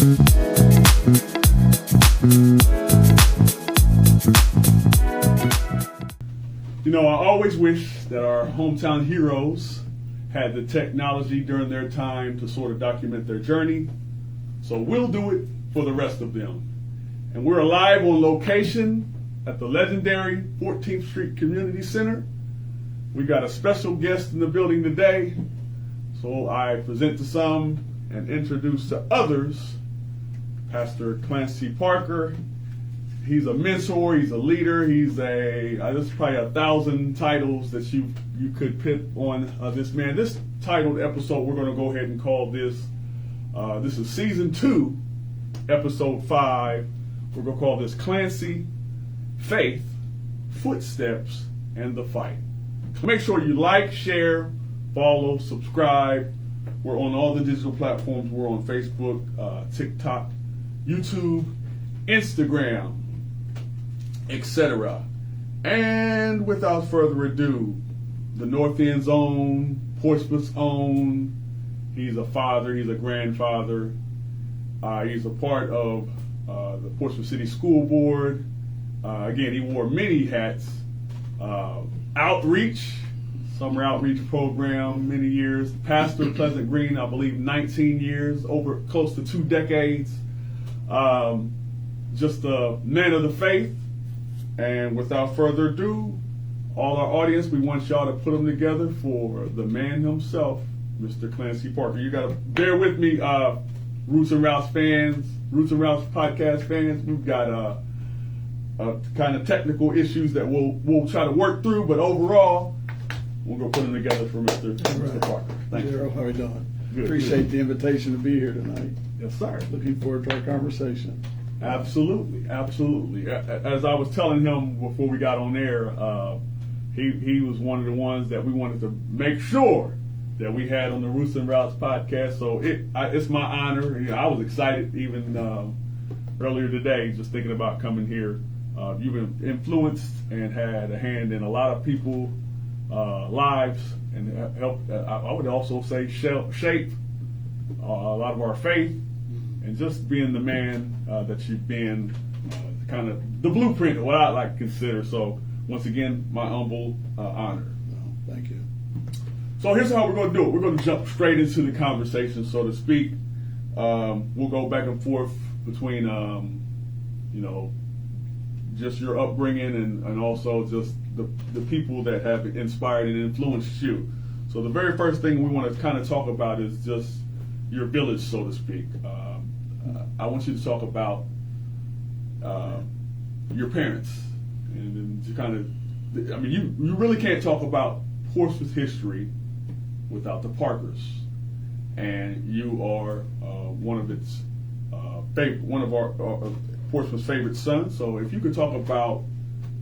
You know, I always wish that our hometown heroes had the technology during their time to sort of document their journey. So we'll do it for the rest of them. And we're live on location at the legendary 14th Street Community Center. We got a special guest in the building today. So I present to some and introduce to others Pastor Clancy Parker. He's a mentor, he's a leader, there's probably 1,000 titles that you could put on this man. This titled episode, we're going to go ahead and call this is season 2, episode 5. We're going to call this Clancy, Faith, Footsteps, and the Fight. Make sure you like, share, follow, subscribe. We're on all the digital platforms. We're on Facebook, TikTok, YouTube, Instagram, etc. And without further ado, the North End's own, Portsmouth's own. He's a father, he's a grandfather. He's a part of the Portsmouth City School Board. Again, he wore many hats. Outreach, summer outreach program, many years. Pastor of Pleasant Green, I believe 19 years, over close to 2 decades. Just a man of the faith. And without further ado, all our audience, we want y'all to put them together for the man himself, Mr. Clancy Parker. You got to bear with me, Roots and Routes fans, Roots and Routes podcast fans. We've got kind of technical issues that we'll try to work through, but overall, we're going to put them together for Mr. Parker. Thank you. How are you doing? Good, Appreciate good. the invitation to be here tonight. Yes, sir. Looking forward to our conversation. Absolutely, absolutely. As I was telling him before we got on air, he was one of the ones that we wanted to make sure that we had on the Roots and Routes podcast. So it's my honor. You know, I was excited even earlier today, just thinking about coming here. You've been influenced and had a hand in a lot of people's lives and helped. I would also say shape a lot of our faith. And just being the man that you've been, kind of the blueprint of what I like to consider. So once again, my humble honor. Well, thank you. So here's how we're going to do it. We're going to jump straight into the conversation, so to speak. We'll go back and forth between, just your upbringing and also just the people that have inspired and influenced you. So the very first thing we want to kind of talk about is just your village, so to speak. I want you to talk about your parents, and to kind of, I mean, you really can't talk about Portsmouth history without the Parkers, and you are one of our Portsmouth's favorite sons. So if you could talk about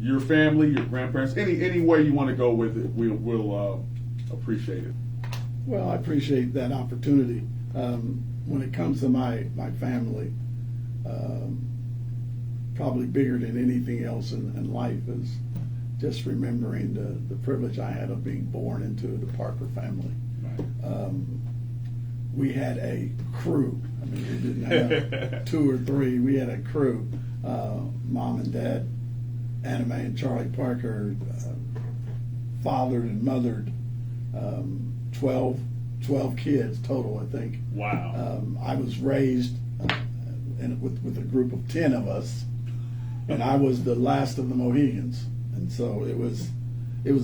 your family, your grandparents, any way you want to go with it, we'll appreciate it. Well, I appreciate that opportunity. When it comes to my family, probably bigger than anything else in life is just remembering the privilege I had of being born into the Parker family. Right. We had a crew. I mean, we didn't have 2 or 3. We had a crew. Mom and Dad, Anna Mae and Charlie Parker, fathered and mothered 12 kids total, I think. Wow. I was raised with a group of 10 of us, and I was the last of the Mohegans. And so it was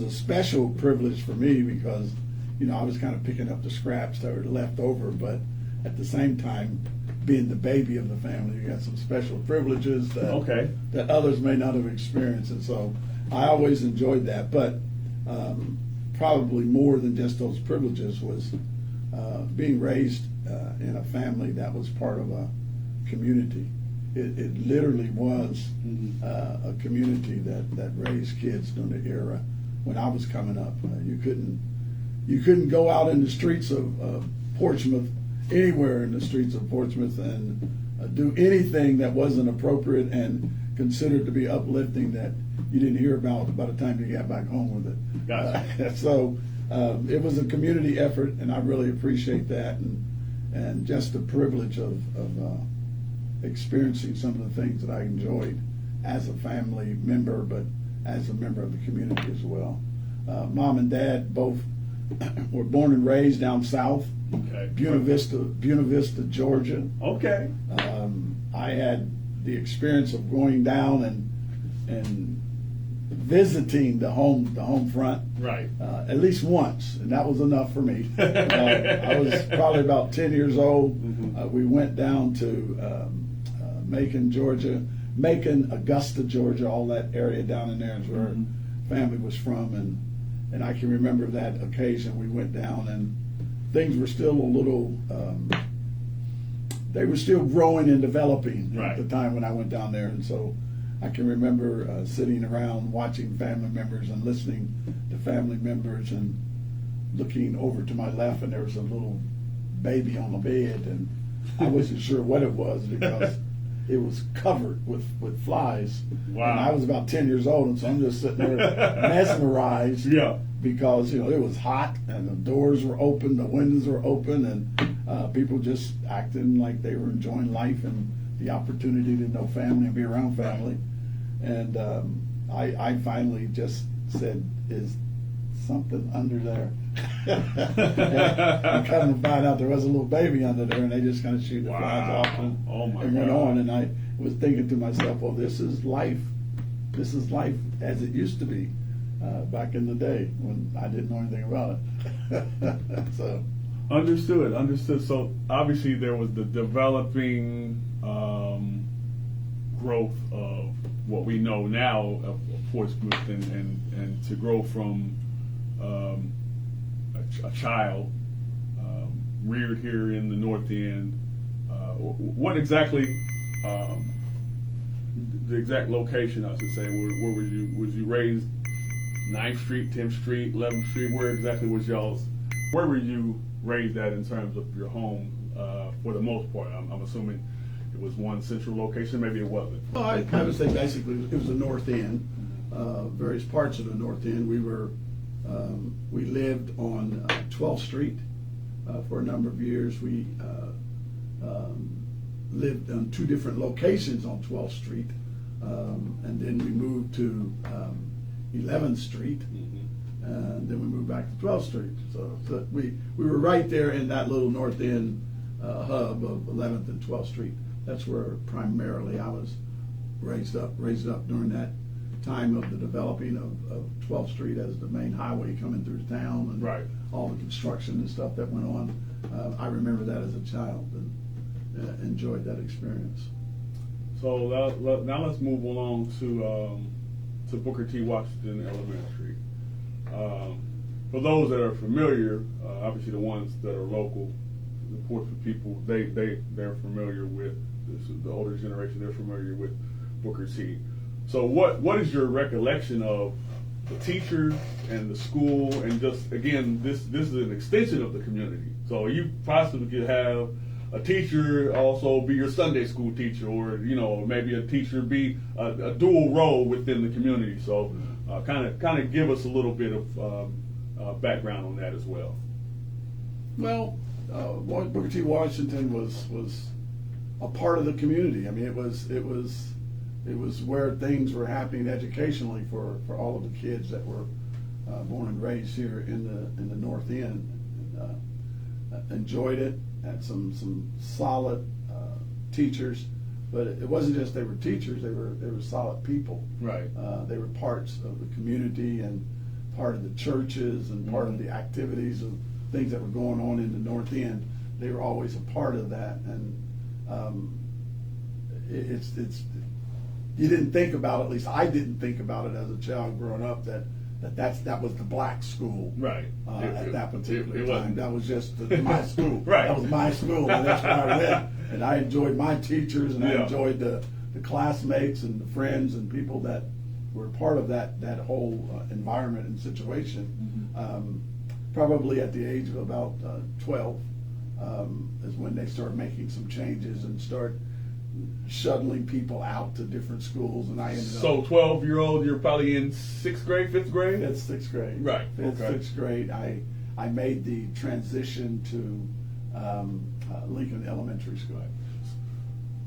a special privilege for me because, I was kind of picking up the scraps that were left over, but at the same time, being the baby of the family, you got some special privileges that others may not have experienced. And so I always enjoyed that. But probably more than just those privileges was being raised in a family that was part of a community. It literally was a community that raised kids during the era when I was coming up. You couldn't go out in the streets of Portsmouth, anywhere in the streets of Portsmouth, and do anything that wasn't appropriate and considered to be uplifting that you didn't hear about by the time you got back home with it. Gotcha. So it was a community effort, and I really appreciate that, and just the privilege of experiencing some of the things that I enjoyed as a family member, but as a member of the community as well. Mom and Dad both were born and raised down south, Okay. Buena Vista, Georgia. Okay. I had the experience of going down and visiting the home front, Right. at least once, and that was enough for me. I was probably about 10 years old. Mhm. We went down to Macon, Georgia, Macon, Augusta, Georgia, all that area down in there is where Mhm. family was from, and I can remember that occasion. We went down, and things were still a little. They were still growing and developing Right. at the time when I went down there, and so I can remember sitting around watching family members and listening to family members and looking over to my left, and there was a little baby on the bed, and I wasn't sure what it was because it was covered with flies. Wow. And I was about 10 years old, and so I'm just sitting there mesmerized. Yeah. Because it was hot and the doors were open, the windows were open, and people just acting like they were enjoying life and the opportunity to know family and be around family. And I finally just said, "Is something under there?" I kind of found out there was a little baby under there, and they just kind of shoot the flies off and, Oh my and went God. on. And I was thinking to myself, "Well, this is life. This is life as it used to be." Back in the day when I didn't know anything about it. So Understood. So obviously there was the developing growth of what we know now of Portsmouth, and to grow from a child reared here in the North End. What exactly? The exact location, I should say. Where was you raised? 9th Street, 10th Street, 11th Street. Where exactly was y'all's? Where were you raised at in terms of your home? For the most part, I'm assuming it was one central location. Maybe it wasn't. Well, I would say basically it was the North End, various parts of the North End. We lived on 12th Street for a number of years. We lived on 2 different locations on 12th Street, and then we moved to 11th Street, and then we moved back to 12th Street. So we were right there in that little North End hub of 11th and 12th Street. That's where primarily I was raised up during that time of the developing of 12th Street as the main highway coming through town, and Right. all the construction and stuff that went on. I remember that as a child and enjoyed that experience. So now let's move along to Booker T. Washington Elementary. For those that are familiar, obviously the ones that are local, the Portsmouth people, they're familiar with this. The older generation, they're familiar with Booker T. So what is your recollection of the teachers and the school, and just again, this is an extension of the community. So you possibly could have a teacher also be your Sunday school teacher, or maybe a teacher be a dual role within the community. So kind of give us a little bit of background on that as well. Well, Booker T. Washington was a part of the community. I mean, it was where things were happening educationally for all of the kids that were born and raised here in the North End. Enjoyed it. Had some solid teachers, but it wasn't just they were teachers. They were solid people. Right. They were parts of the community and part of the churches and part of the activities of things that were going on in the North End. They were always a part of that, and it's you didn't think about it, at least I didn't think about it as a child growing up, that was the black school. Right. At that particular it time. wasn't. That was just my school. Right. That was my school, and that's where I went. And I enjoyed my teachers, and I Yeah. enjoyed the classmates and the friends and people that were part of that whole environment and situation. Probably at the age of about 12 is when they start making some changes and start shuttling people out to different schools, and I ended So up. 12-year-old, you're probably in 6th grade, 5th grade? It's 6th grade. Right, It's okay. 6th grade. I made the transition to Lincoln Elementary School.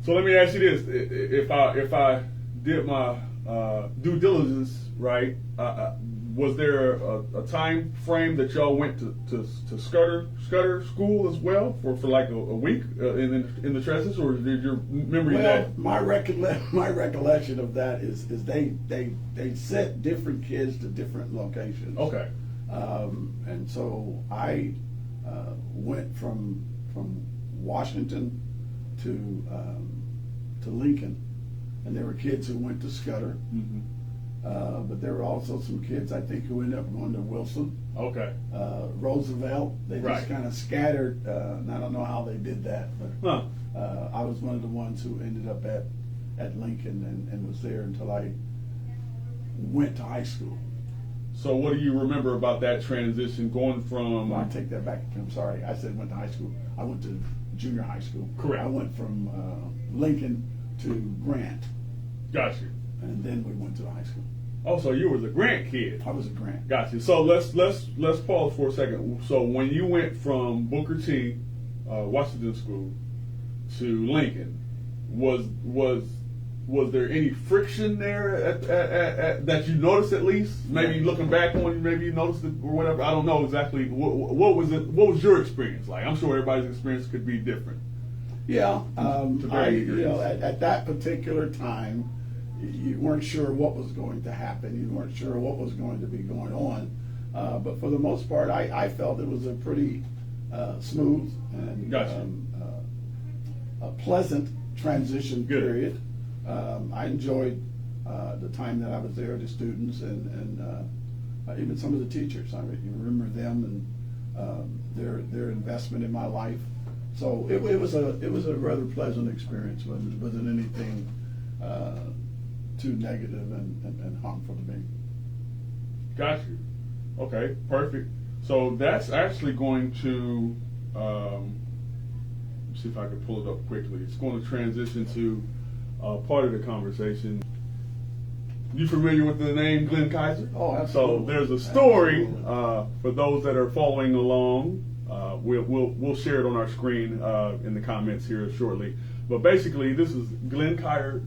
So let me ask you this: if I did my due diligence right, was there a time frame that y'all went to Scudder school as well for like a week in the transition, or did your memory that? My recollection of that is they sent different kids to different locations. Okay. And so I went from Washington to Lincoln, and there were kids who went to Scudder. Mm-hmm. But there were also some kids, I think, who ended up going to Wilson. Okay. Roosevelt. They just Right. kind of scattered, and I don't know how they did that, but Huh. I was one of the ones who ended up at Lincoln and was there until I went to high school. So what do you remember about that transition going from? Well, I take that back. I'm sorry. I said went to high school. I went to junior high school. Correct. I went from Lincoln to Grant, Got you. and then we went to high school. Oh, so you was a Grant kid. I was at Grant. Got you. So let's pause for a second. So when you went from Booker T, Washington School, to Lincoln, was there any friction there at that you noticed at least? Maybe looking back on it, maybe you noticed it or whatever. I don't know exactly. What was it? What was your experience like? I'm sure everybody's experience could be different. Yeah, varying degrees. at that particular time, you weren't sure what was going to happen. You weren't sure what was going to be going on. But for the most part, I felt it was a pretty smooth and Gotcha. A pleasant transition Good. period. I enjoyed the time that I was there, the students, and even some of the teachers. I remember them and their investment in my life. So it was a rather pleasant experience. Wasn't anything too negative and harmful to me. Got you. Okay, perfect. So that's actually going to see if I can pull it up quickly. It's going to transition to part of the conversation. You familiar with the name Glenn Kaiser? Oh, absolutely. So there's a story Absolutely. for those that are following along. We'll share it on our screen in the comments here shortly. But basically, this is Glenn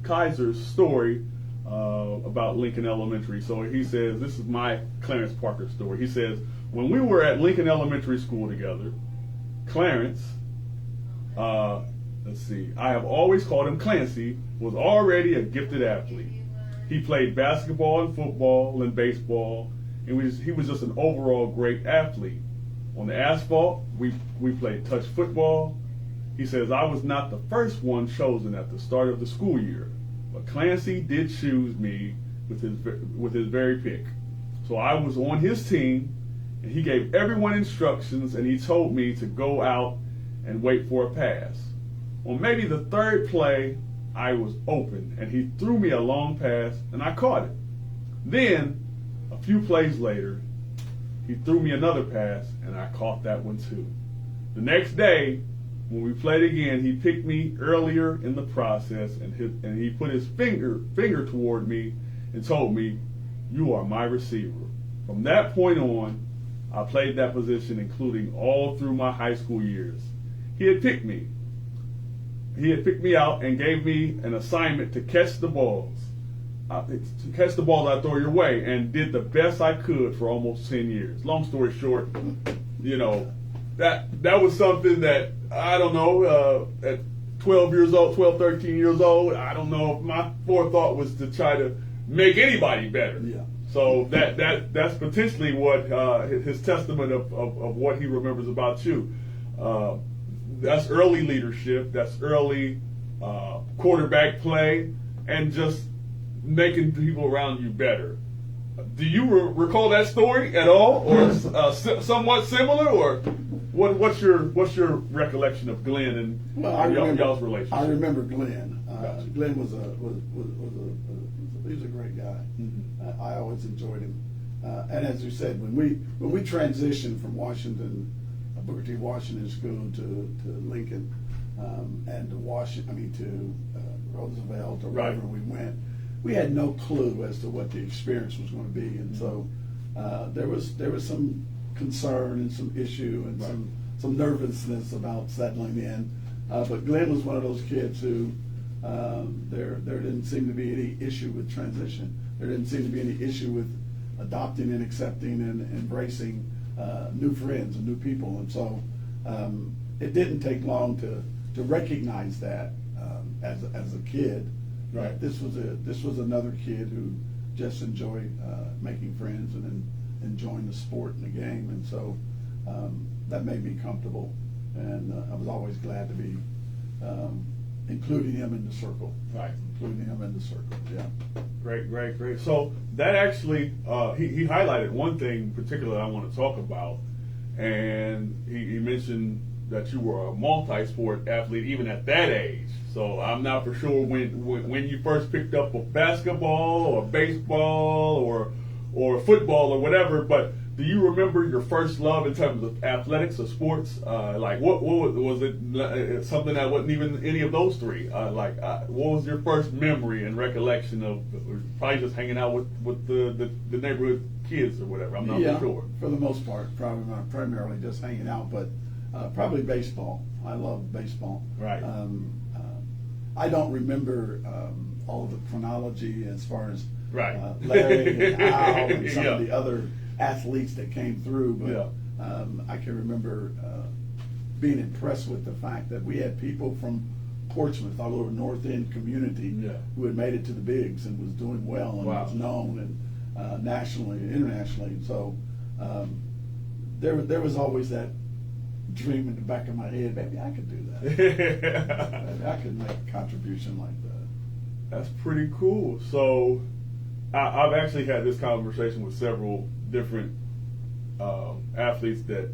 Kaiser's story about Lincoln Elementary. So he says, this is my Clarence Parker story. He says, when we were at Lincoln Elementary School together, Clarence, let's see, I have always called him Clancy, was already a gifted athlete. He played basketball and football and baseball, and he was just an overall great athlete. On the asphalt, we played touch football. He says, I was not the first one chosen at the start of the school year, but Clancy did choose me with his very pick. So I was on his team, and he gave everyone instructions, and he told me to go out and wait for a pass. On maybe the third play, I was open, and he threw me a long pass, and I caught it. Then, a few plays later, he threw me another pass, and I caught that one too. The next day, when we played again, he picked me earlier in the process, and he put his finger toward me and told me, "You are my receiver." From that point on, I played that position, including all through my high school years. He had picked me. He had picked me out and gave me an assignment to catch the balls. I throw your way, and did the best I could for almost 10 years. Long story short, that was something that, I don't know, at 12, 13 years old, I don't know if my forethought was to try to make anybody better. Yeah. So that's potentially what his testament of what he remembers about you. That's early leadership, that's early quarterback play, and just making people around you better. Do you recall that story at all, or somewhat similar, or what's your recollection of Glenn and y'all's relationship? I remember Glenn. Gotcha. Glenn was he was a great guy. Mm-hmm. I always enjoyed him. And as you said, when we transitioned from Washington, Booker T. Washington School to Lincoln, and to Roosevelt or wherever we went, we had no clue as to what the experience was going to be, and so there was some concern and some issue and some nervousness about settling in. But Glenn was one of those kids who there didn't seem to be any issue with transition. There didn't seem to be any issue with adopting and accepting and embracing new friends and new people. And so it didn't take long to recognize that as a kid. Right. This was another kid who just enjoyed making friends and enjoying the sport and the game. And so that made me comfortable. And I was always glad to be including him in the circle. Right. Including him in the circle, yeah. Great. So that actually, he highlighted one thing in particular I want to talk about, and he mentioned that you were a multi-sport athlete even at that age. So I'm not for sure when you first picked up a basketball or baseball or football or whatever, but do you remember your first love in terms of athletics or sports? Like what was it? Something that wasn't even any of those three. What was your first memory and recollection of? Probably just hanging out with the neighborhood kids or whatever. I'm not for sure. For the most part, probably not primarily just hanging out, but probably baseball. I love baseball. Right. I don't remember all of the chronology as far as right. Larry and Al and some yeah. of the other athletes that came through, but Yeah. I can remember being impressed with the fact that we had people from Portsmouth, all over North End community, Yeah. who had made it to the bigs and was doing well and Wow. was known and nationally and internationally. So there was always that dream in the back of my head, maybe I could do that. Maybe I could make a contribution like that. That's pretty cool. So I've actually had this conversation with several different athletes that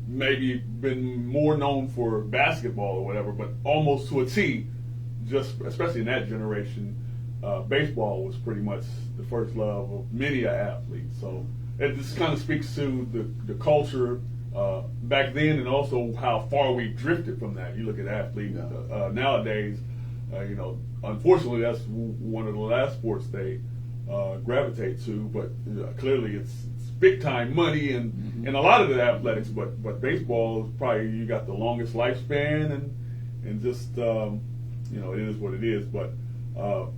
maybe been more known for basketball or whatever, but almost to a T, just especially in that generation, baseball was pretty much the first love of many athletes. So it just kind of speaks to the culture back then, and also how far we've drifted from that. You look at athletes nowadays, unfortunately that's one of the last sports they gravitate to, but clearly it's big time money and a lot of the athletics, but baseball is probably, you got the longest lifespan and just it is what it is. But well,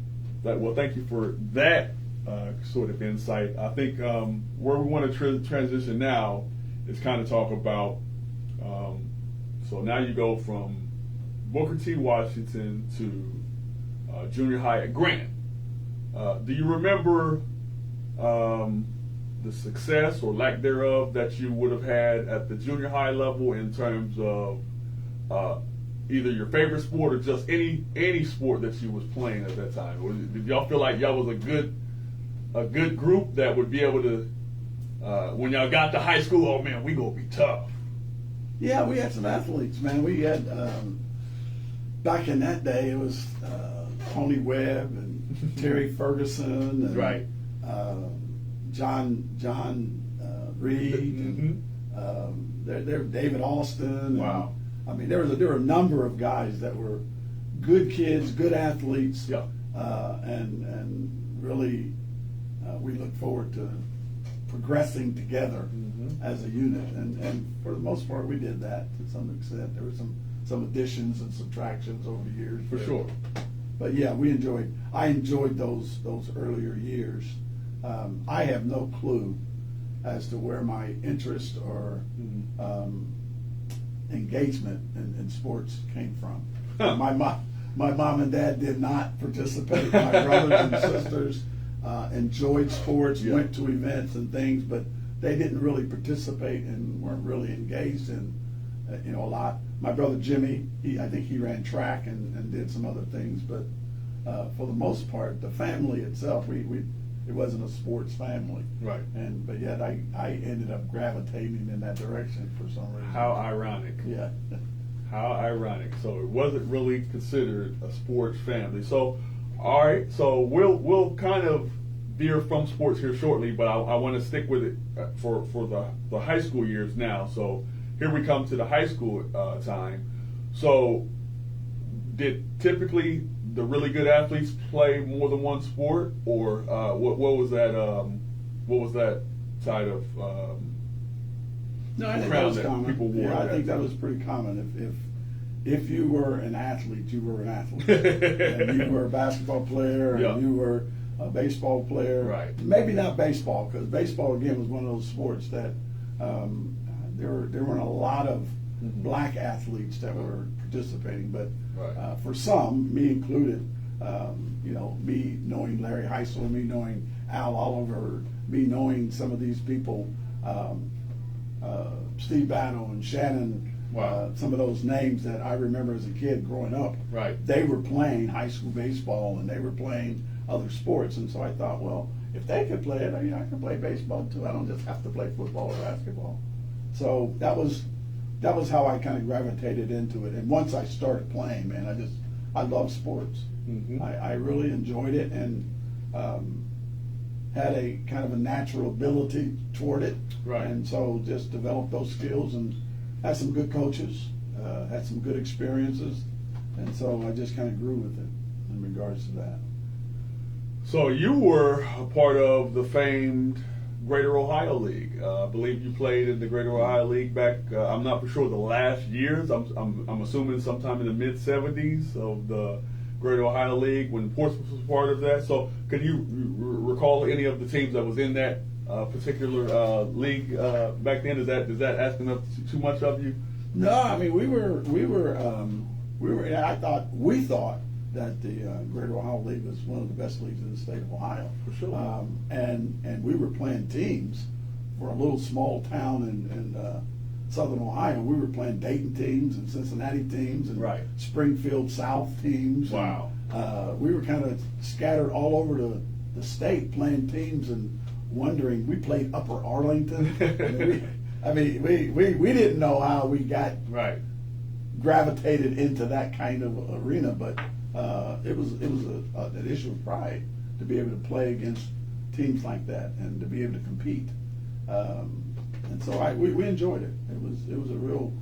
thank you for that sort of insight. I think where we want to transition now is kind of talk about so now you go from Booker T. Washington to junior high at Grant. Do you remember the success or lack thereof that you would have had at the junior high level in terms of either your favorite sport or just any sport that you was playing at that time? Or did y'all feel like y'all was a good group that would be able to, when y'all got to high school, oh man, we gonna be tough? Yeah, we had some athletes, man. We had back in that day, it was Tony Webb and Terry Ferguson and Right. John Reed, and David Alston. Wow. And, I mean, there were a number of guys that were good kids, good athletes, Yeah. and really we look forward to progressing together as a unit. And for the most part, we did that to some extent. There were some additions and subtractions over the years. For sure. But yeah, I enjoyed those earlier years. I have no clue as to where my interest or engagement in sports came from. My mom and dad did not participate. My brothers and sisters enjoyed sports, went to events and things, but they didn't really participate and weren't really engaged in a lot. My brother Jimmy, I think he ran track and did some other things, but for the most part, the family itself, it wasn't a sports family. Right. But yet I ended up gravitating in that direction for some reason. How ironic. Yeah. How ironic. So it wasn't really considered a sports family. So, all right. So we'll kind of veer from sports here shortly, but I want to stick with it for the high school years now. So here we come to the high school time. So did typically the really good athletes play more than one sport, or what was that? What was that side of No, I think that crown was that common. people wore? Yeah, I at think that that time? was pretty common. if you were an athlete, you were an athlete. And you were a basketball player, Yeah. and you were a baseball player. Right. Maybe not baseball, because baseball, again, was one of those sports that there weren't a lot of black athletes that were participating. But Right. for some, me included, me knowing Larry Heisel, me knowing Al Oliver, me knowing some of these people, Steve Battle and Shannon, Wow. some of those names that I remember as a kid growing up. Right. They were playing high school baseball and they were playing other sports, and so I thought, well, if they could play it, I can play baseball too. I don't just have to play football or basketball. So that was how I kind of gravitated into it. And once I started playing, man, I love sports. Mm-hmm. I really enjoyed it, and had a kind of a natural ability toward it. Right. And so just developed those skills and had some good coaches, had some good experiences, and so I just kind of grew with it in regards to that. So you were a part of the famed Greater Ohio League. I believe you played in the Greater Ohio League back. I'm not for sure the last years. I'm assuming sometime in the mid '70s of the Greater Ohio League when Portsmouth was part of that. So could you recall any of the teams that was in that particular league back then? Is that asking up too much of you? No, I mean we were. We thought that the Greater Ohio League was one of the best leagues in the state of Ohio. For sure. And we were playing teams for a little small town in Southern Ohio. We were playing Dayton teams and Cincinnati teams and Right. Springfield South teams. Wow. And, we were kind of scattered all over the state playing teams and wondering. We played Upper Arlington. We didn't know how we got Right. gravitated into that kind of arena, but it was an issue of pride to be able to play against teams like that and to be able to compete. And so we enjoyed it. It was a real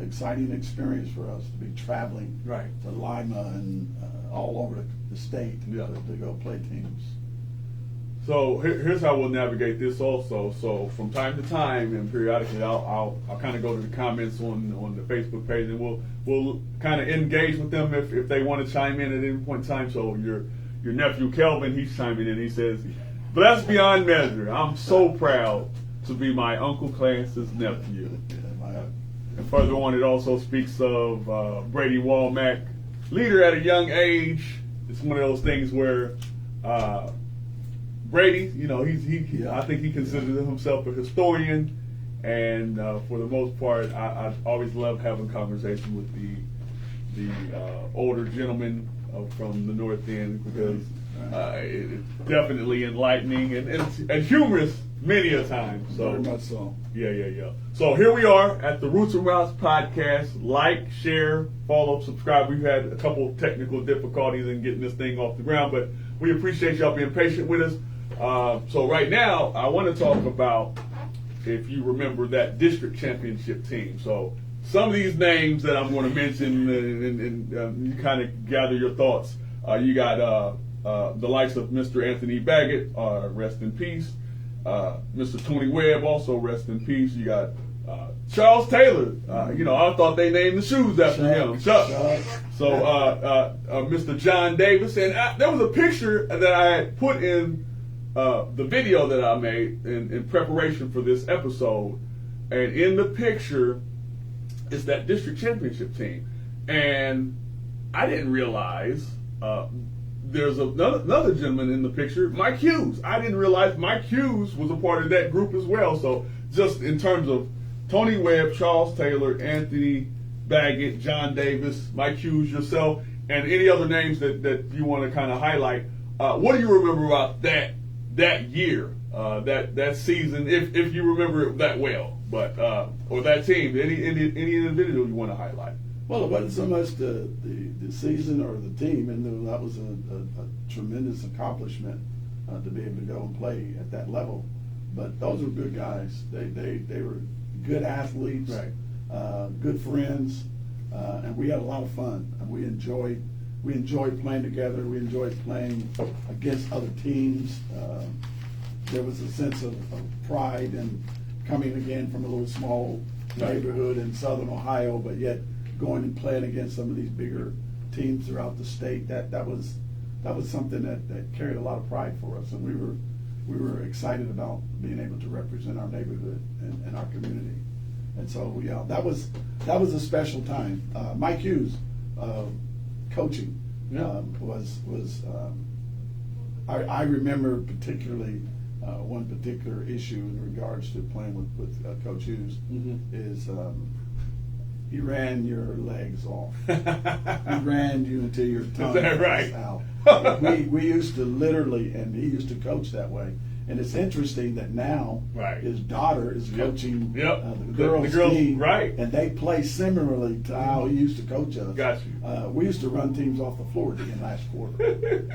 exciting experience for us to be traveling Right. to Lima and all over the state Yeah. to go play teams. So here's how we'll navigate this also. So from time to time and periodically, I'll kind of go to the comments on the Facebook page, and we'll kind of engage with them if they want to chime in at any point in time. So your nephew Kelvin, he's chiming in. He says, "Blessed beyond measure. I'm so proud to be my Uncle Clarence's nephew." And further on, it also speaks of Brady Walmack, leader at a young age. It's one of those things where Brady, I think he considers himself a historian, and for the most part, I always love having conversation with the older gentlemen from the North End because it's definitely enlightening and humorous many a time. So Very much so. Yeah. So here we are at the Roots and Routes podcast. Like, share, follow, subscribe. We've had a couple of technical difficulties in getting this thing off the ground, but we appreciate y'all being patient with us. So right now, I want to talk about, if you remember, that district championship team. So some of these names that I'm going to mention, and you kind of gather your thoughts. You got the likes of Mr. Anthony Baggett, rest in peace. Mr. Tony Webb, also rest in peace. You got Charles Taylor. I thought they named the shoes after him. Chuck. So Mr. John Davis, and there was a picture that I had put in the video that I made in preparation for this episode, and in the picture is that district championship team, and I didn't realize there's another gentleman in the picture, Mike Hughes. I didn't realize Mike Hughes was a part of that group as well. So just in terms of Tony Webb, Charles Taylor, Anthony Baggett, John Davis, Mike Hughes, yourself, and any other names that you want to kind of highlight. What do you remember about that year, that season, if you remember it that well, but or that team, any individual you want to highlight? Well, it wasn't so much the season or the team, and that was a tremendous accomplishment to be able to go and play at that level. But those were good guys. They were good athletes, right. Good friends, and we had a lot of fun. And we enjoyed playing together. We enjoyed playing against other teams. There was a sense of pride in coming again from a little small neighborhood in Southern Ohio, but yet going and playing against some of these bigger teams throughout the state, that was something that carried a lot of pride for us, and we were excited about being able to represent our neighborhood and our community. And so yeah, that was a special time. Mike Hughes coaching was I remember particularly one particular issue in regards to playing with Coach Hughes is he ran your legs off. He ran you until your tongue was out. We used to literally, and he used to coach that way. And it's interesting that now his daughter is coaching the girls' team, and they play similarly to how he used to coach us. Got you. We used to run teams off the floor at the end last quarter,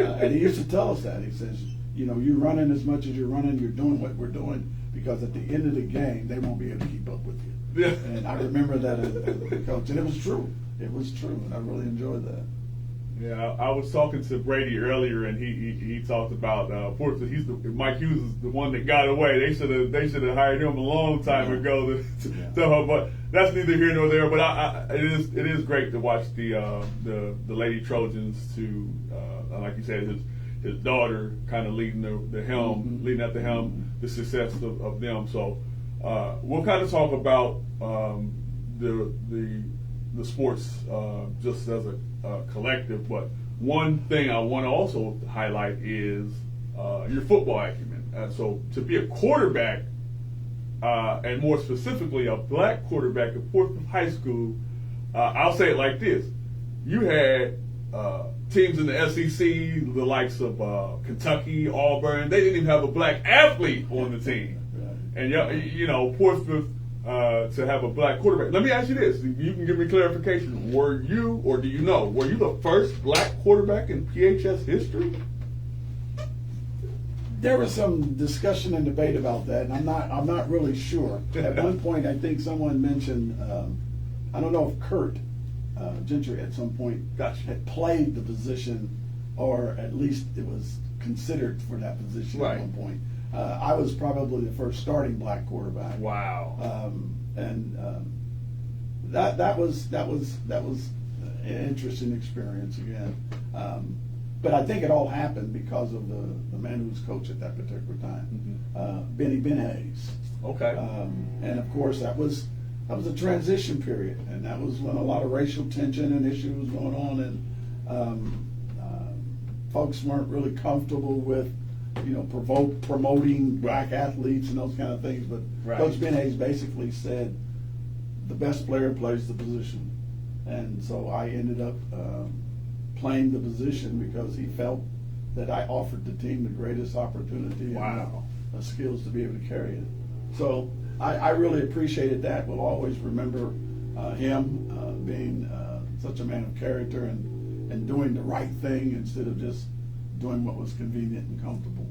and he used to tell us that. He says, you're running as much as you're running, you're doing what we're doing, because at the end of the game, they won't be able to keep up with you. Yeah. And I remember that as a coach, and it was true. It was true, and I really enjoyed that. Yeah, I was talking to Brady earlier, and he talked about Portsmouth. Mike Hughes is the one that got away. They should have hired him a long time ago. But that's neither here nor there. But it is great to watch the Lady Trojans to like you said, his daughter kind of leading the helm, leading at the helm, the success of them. So we'll kind of talk about the sports just as a collective, but one thing I want to also highlight is your football acumen. So to be a quarterback, and more specifically a black quarterback at Portsmouth High School, I'll say it like this: you had teams in the SEC, the likes of Kentucky, Auburn. They didn't even have a black athlete on the team, and Portsmouth. To have a black quarterback. Let me ask you this. You can give me clarification. Were you the first black quarterback in PHS history? There was some discussion and debate about that, and I'm not really sure. At one point, I think someone mentioned, I don't know if Kurt Gentry at some point had played the position, or at least it was considered for that position at one point. I was probably the first starting black quarterback. Wow. That was an interesting experience again. But I think it all happened because of the man who was coach at that particular time, Benny Hayes. Okay. And of course that was a transition period, and that was when a lot of racial tension and issues was going on, and folks weren't really comfortable with promoting black athletes and those kind of things. But Coach Ben Hayes basically said the best player plays the position, and so I ended up playing the position because he felt that I offered the team the greatest opportunity and the skills to be able to carry it. So I really appreciated that. We'll always remember him being such a man of character and doing the right thing instead of just doing what was convenient and comfortable.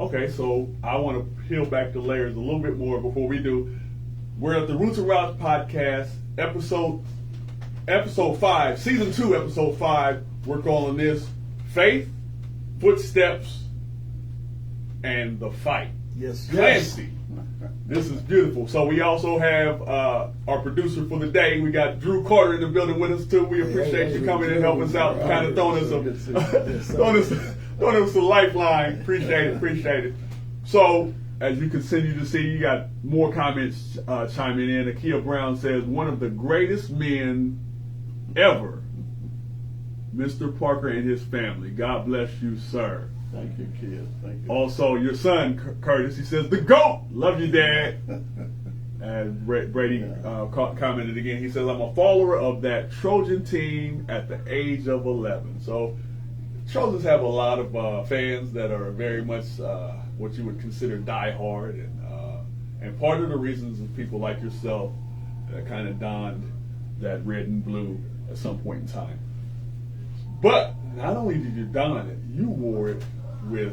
Okay, so I want to peel back the layers a little bit more before we do. We're at the Roots and Routes podcast, episode 5, season 2, episode 5. We're calling this Faith, Footsteps, and the Fight. Yes, Clancy. This is beautiful. So we also have our producer for the day. We got Drew Carter in the building with us too. We appreciate you coming and helping us out, kind of throwing us a lifeline. Appreciate it. So as you continue to see, you got more comments chiming in. Akia Brown says, one of the greatest men ever, Mr. Parker and his family. God bless you, sir. Thank you, kid. Thank you. Also, your son, Curtis, he says, the GOAT! Love you, Dad. And Brady commented again. He says, I'm a follower of that Trojan team at the age of 11. So, Trojans have a lot of fans that are very much what you would consider diehard. And part of the reasons is people like yourself that kind of donned that red and blue at some point in time. But not only did you don it, you wore it with,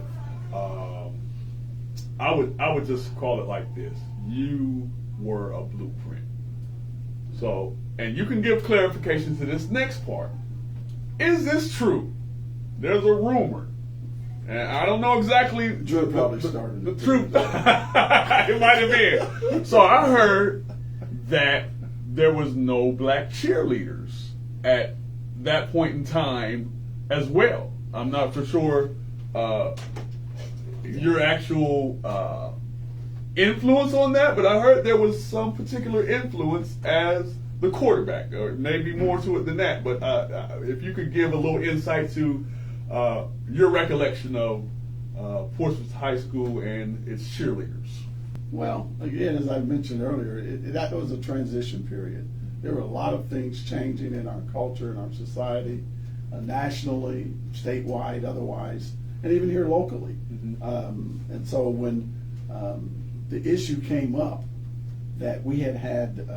I would just call it like this. You were a blueprint. So, and you can give clarification to this next part. Is this true? There's a rumor, and I don't know exactly. Drew probably started the truth. It might have been. So I heard that there was no black cheerleaders at that point in time as well. I'm not for sure your actual influence on that, but I heard there was some particular influence as the quarterback, or maybe more to it than that. But if you could give a little insight to your recollection of Portsmouth High School and its cheerleaders. Well, again, as I mentioned earlier, that was a transition period. There were a lot of things changing in our culture and our society, nationally, statewide, otherwise, and even here locally. Mm-hmm. And so when the issue came up that we had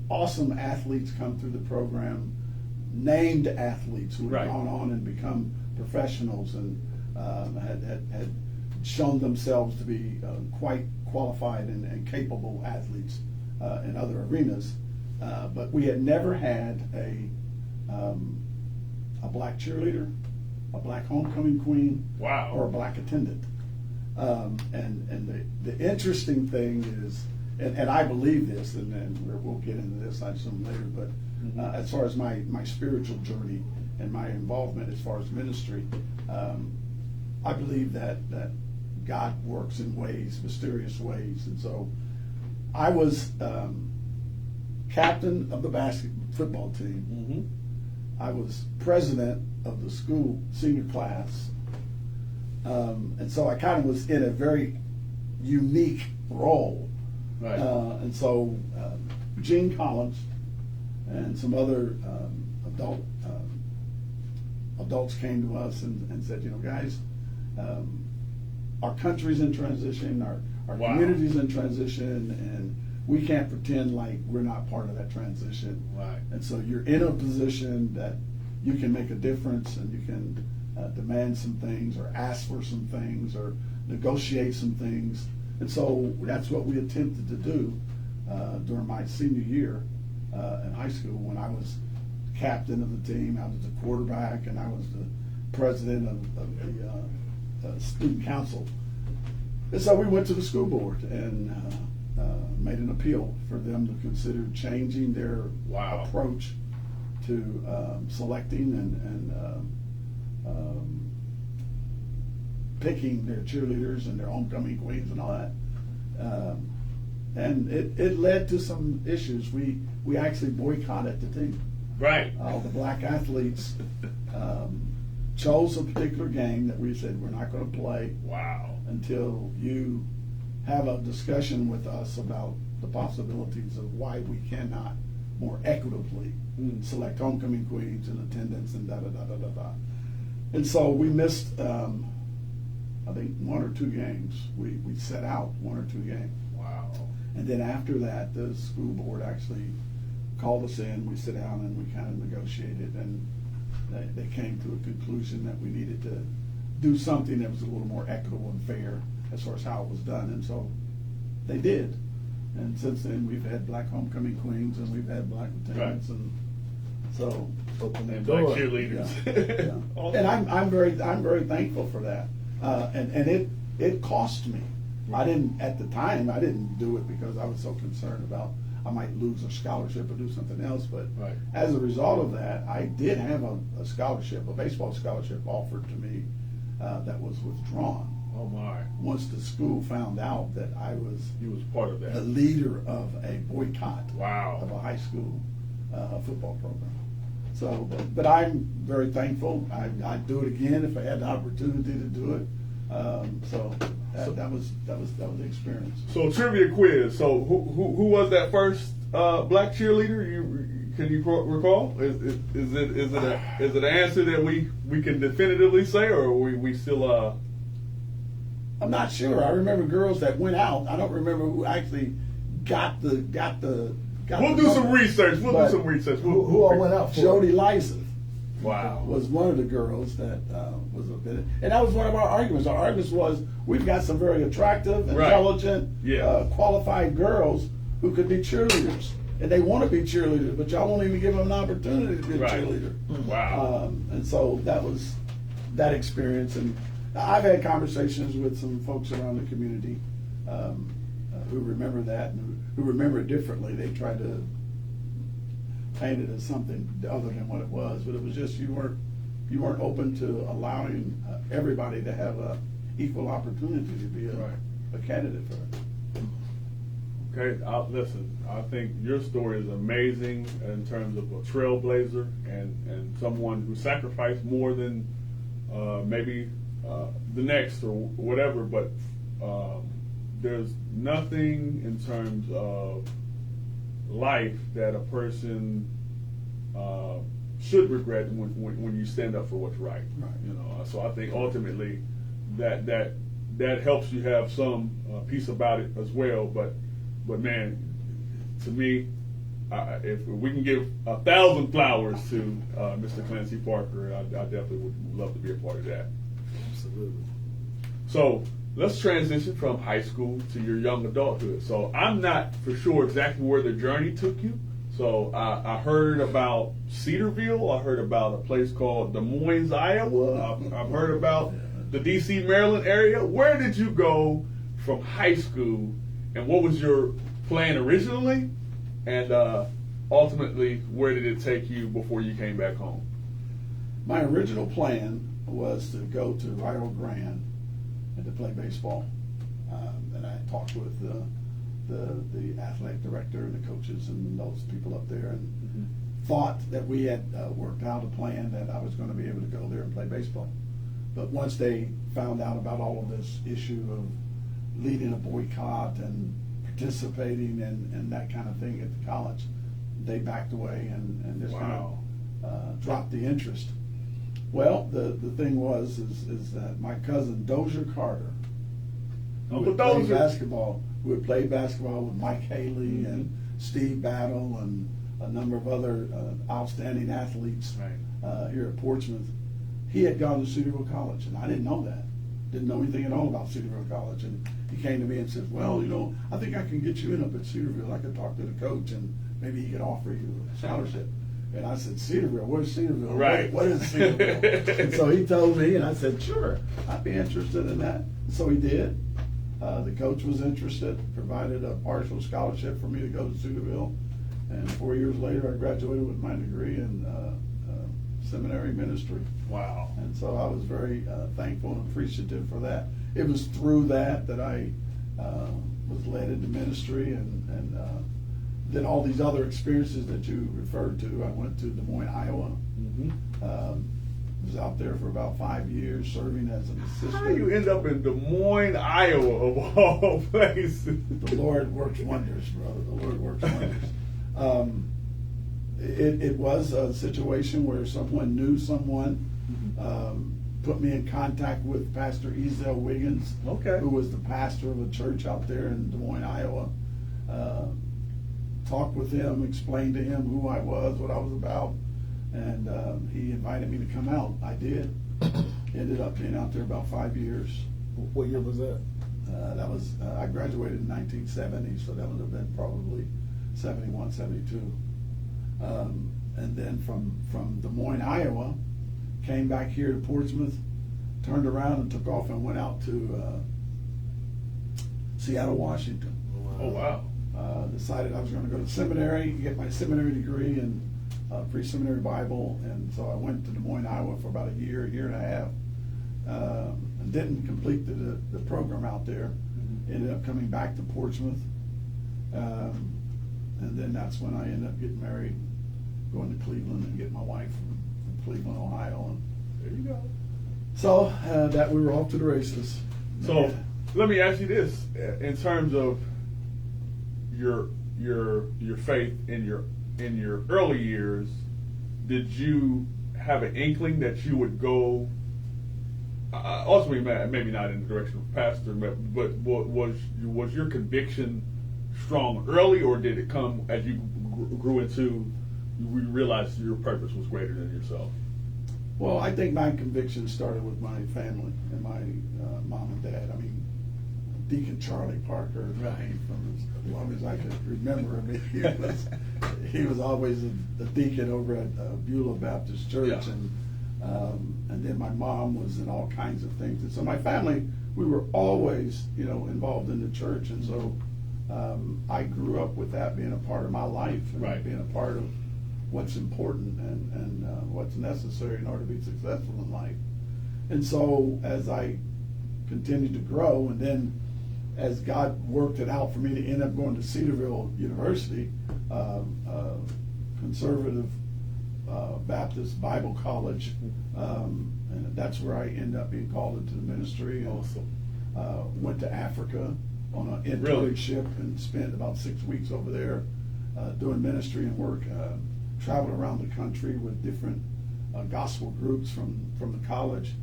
awesome athletes come through the program, named athletes who had gone on and become professionals and had shown themselves to be quite qualified and capable athletes in other arenas, but we had never had a black cheerleader, a black homecoming queen, or a black attendant. And the interesting thing is, and I believe this, and we'll get into this I assume later, but as far as my spiritual journey and my involvement as far as ministry, I believe that God works in ways, mysterious ways. And so I was captain of the football team. Mm-hmm. I was president of the school senior class. And so I kind of was in a very unique role. Right. And so Gene Collins and some other adults came to us and said, guys, our country's in transition, our community's in transition, and we can't pretend like we're not part of that transition. Right. And so you're in a position that you can make a difference, and you can demand some things, or ask for some things, or negotiate some things. And so that's what we attempted to do during my senior year in high school, when I was captain of the team. I was the quarterback, and I was the president of the student council. And so we went to the school board and made an appeal for them to consider changing their approach to selecting and picking their cheerleaders and their homecoming queens and all that. And it led to some issues. We actually boycotted the team. Right. The black athletes chose a particular game that we said we're not going to play until you have a discussion with us about the possibilities of why we cannot more equitably select homecoming queens and attendance and da-da-da-da-da-da. And so we missed, I think, 1 or 2 games. We set out 1 or 2 games. Wow. And then after that, the school board actually called us in. We sat down and we kind of negotiated, and they came to a conclusion that we needed to do something that was a little more equitable and fair as far as how it was done. And so they did. And since then, we've had black homecoming queens, and we've had black attendants, and so and black cheerleaders. Yeah. Awesome. And I'm very thankful for that. And it cost me. I didn't do it because I was so concerned about I might lose a scholarship or do something else. But as a result of that, I did have a scholarship, a baseball scholarship offered to me that was withdrawn. Oh my! Once the school found out that he was part of that, the leader of a boycott of a high school football program. So, but I'm very thankful. I'd do it again if I had the opportunity to do it. So that was the experience. So trivia quiz. So who was that first black cheerleader? Can you recall? Is it an answer that we can definitively say, or are we still? I'm not sure. I remember girls that went out. I don't remember who actually got the. We'll do some research. Who all went out for? Jody Liza. Wow. Was one of the girls that was a bit, and that was one of our arguments. Our argument was we've got some very attractive, intelligent, qualified girls who could be cheerleaders, and they want to be cheerleaders, but y'all won't even give them an opportunity to be a cheerleader. Wow. And so that was that experience, and I've had conversations with some folks around the community who remember that and who remember it differently. They tried to paint it as something other than what it was, but it was just you weren't open to allowing everybody to have a equal opportunity to be a candidate for it. Okay, listen, I think your story is amazing in terms of a trailblazer and someone who sacrificed more than maybe the next or whatever, but there's nothing in terms of life that a person should regret when you stand up for what's right. You know, so I think ultimately that helps you have some peace about it as well. But man, to me, if we can give 1,000 flowers to Mr. Clancy Parker, I definitely would love to be a part of that. Absolutely. So let's transition from high school to your young adulthood. So I'm not for sure exactly where the journey took you. So I heard about Cedarville. I heard about a place called Des Moines, Iowa. I've heard about the D.C., Maryland area. Where did you go from high school, and what was your plan originally? And ultimately, where did it take you before you came back home? My original plan was to go to Rio Grande and to play baseball. And I talked with the athletic director and the coaches and those people up there, and thought that we had worked out a plan that I was going to be able to go there and play baseball. But once they found out about all of this issue of leading a boycott and participating and that kind of thing at the college, they backed away and just kind of dropped the interest. Well, the thing was that my cousin Dozier Carter, who had played basketball with Mike Haley and Steve Battle and a number of other outstanding athletes here at Portsmouth, he had gone to Cedarville College, and I didn't know that. Didn't know anything at all about Cedarville College, and he came to me and said, well, you know, I think I can get you in up at Cedarville. I could talk to the coach, and maybe he could offer you a scholarship. And I said, Cedarville? Where's Cedarville? Right. What is Cedarville? And so he told me, and I said, sure, I'd be interested in that. So he did. The coach was interested, provided a partial scholarship for me to go to Cedarville. And 4 years later, I graduated with my degree in seminary ministry. Wow. And so I was very thankful and appreciative for that. It was through that I was led into ministry, and then all these other experiences that you referred to. I went to Des Moines, Iowa. Was out there for about 5 years serving as an assistant. How do you end up in Des Moines, Iowa, of all places? The Lord works wonders, brother. The Lord works wonders. It was a situation where someone knew someone, put me in contact with Pastor Ezel Wiggins, who was the pastor of a church out there in Des Moines, Iowa. Talked with him, explained to him who I was, what I was about, and he invited me to come out. I did. Ended up being out there about 5 years. What year was that? That was, I graduated in 1970, so that would have been probably 71, 72. And then from Des Moines, Iowa, came back here to Portsmouth, turned around and took off and went out to Seattle, Washington. Oh, wow. Decided I was going to go to seminary, get my seminary degree in pre-seminary Bible, and so I went to Des Moines, Iowa for about a year and a half, and didn't complete the program out there. Ended up coming back to Portsmouth, and then that's when I ended up getting married, going to Cleveland and getting my wife from Cleveland, Ohio. And there you go. so that we were off to the races. So let me ask you this: in terms of your faith in your early years, did you have an inkling that you would go ultimately, maybe not in the direction of pastor, but was your conviction strong early, or did it come as you grew into, you realized your purpose was greater than yourself? Well, I think my conviction started with my family and my mom and dad. I mean, Deacon Charlie Parker, from as long as I could remember him, he was always a deacon over at Beulah Baptist Church, and then my mom was in all kinds of things. And so my family, we were always, involved in the church, and so I grew up with that being a part of my life, and Right. being a part of what's important and what's necessary in order to be successful in life. And so as I continued to grow, and then as God worked it out for me to end up going to Cedarville University, conservative Baptist Bible College, and that's where I ended up being called into the ministry. And, Awesome. went to Africa on an Really? internship and spent about 6 weeks over there doing ministry and work. Traveled around the country with different gospel groups from the college.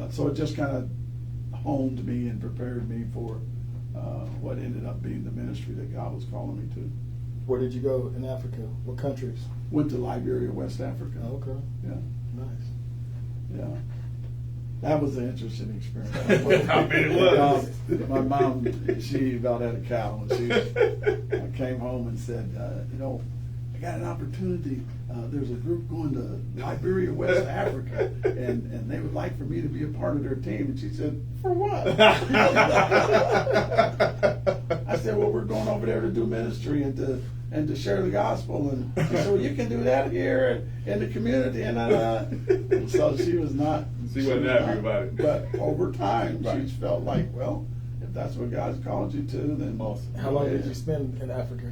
So it just kind of honed me and prepared me for what ended up being the ministry that God was calling me to. Where did you go in Africa? What countries? Went to Liberia, West Africa. Oh, okay. Yeah, Nice. yeah. That was an interesting experience. I bet it was. My mom, she about had a cow, and I came home and said, I got an opportunity. There's a group going to Liberia, West Africa, and they would like for me to be a part of their team. And she said, for what? I said, well, we're going over there to do ministry and to share the gospel. And she said, well, you can do that here in the community. And so she was not. She wasn't happy about it. But over time, Right. she felt like, well, if that's what God's called you to, then Awesome. How long did you spend in Africa?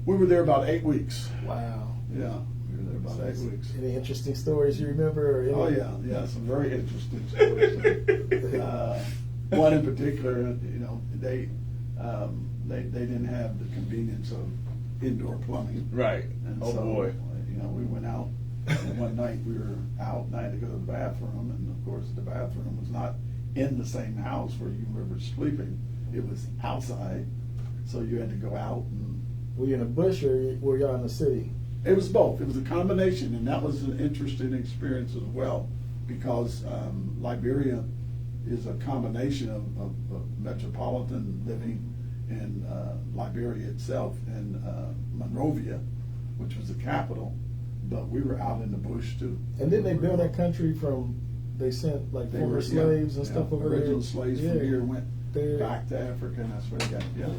We were there about 8 weeks. Wow. Yeah, we were there about 8 weeks. Any interesting stories you remember? Or any? Oh yeah, some very interesting stories. One in particular, they didn't have the convenience of indoor plumbing. Right. And Oh so, boy. We went out, and one night we were out, and I had to go to the bathroom, and of course the bathroom was not in the same house where you were sleeping. It was outside, so you had to go out, and Were you in a bush or were y'all in the city? it was both. It was a combination, and that was an interesting experience as well, because Liberia is a combination of metropolitan living in Liberia itself and Monrovia, which was the capital, but we were out in the bush too. And didn't they build that country from? They sent like They former were, slaves and stuff over there. Original slaves from here went There. back to Africa, and that's where they got. Yeah. Yeah.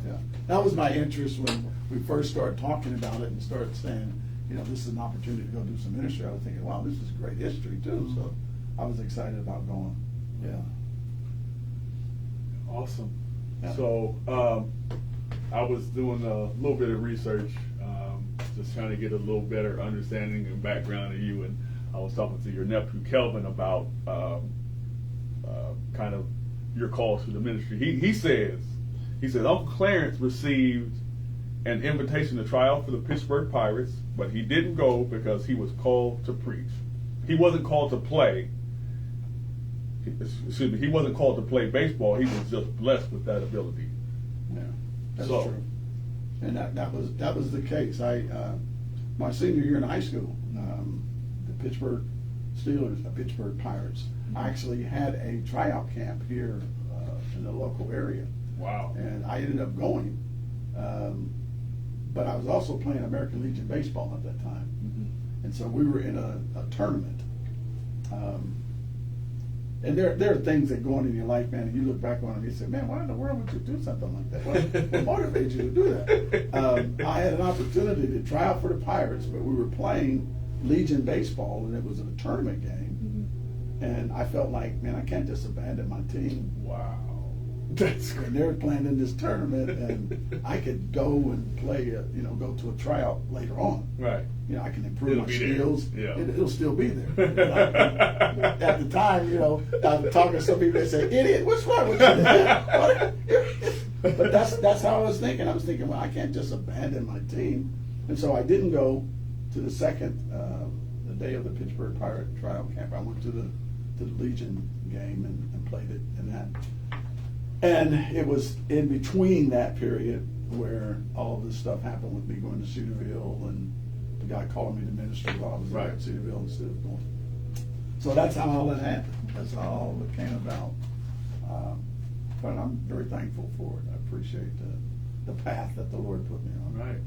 Yeah, that was my interest when we first started talking about it and started saying, this is an opportunity to go do some ministry. I was thinking, wow, this is great history too. So I was excited about going. Yeah. Awesome. Yeah. So I was doing a little bit of research, just trying to get a little better understanding and background of you, and I was talking to your nephew Kelvin about kind of your call to the ministry. He says Uncle Clarence received an invitation to try out for the Pittsburgh Pirates, but he didn't go because he was called to preach. He wasn't called to play. Excuse me, he wasn't called to play baseball. He was just blessed with that ability. Yeah, that's So- true. And that was the case. My senior year in high school, the Pittsburgh Steelers, the Pittsburgh Pirates, actually had a tryout camp here in the local area, Wow. and I ended up going. But I was also playing American Legion baseball at that time, and so we were in a tournament. And there are things that go on in your life, man, and you look back on them and you say, man, why in the world would you do something like that? What motivated you to do that? I had an opportunity to try out for the Pirates, but we were playing Legion baseball, and it was a tournament game. And I felt like, man, I can't just abandon my team. Wow. That's great. And they were playing in this tournament, and I could go and play, go to a tryout later on. Right. I can improve It'll my be there. skills. Yeah. It'll still be there. At the time, I was talking to some people that say, "Idiot, what's wrong with you?" But that's how I was thinking. I was thinking, well, I can't just abandon my team, and so I didn't go to the second, the day of the Pittsburgh Pirate tryout camp. I went to the Legion game and played it in that. And it was in between that period where all of this stuff happened with me going to Cedarville and the guy calling me to ministry while I was there at Cedarville instead of going. So that's how all that happened. That's how all it came about. But I'm very thankful for it. I appreciate the path that the Lord put me on. Right.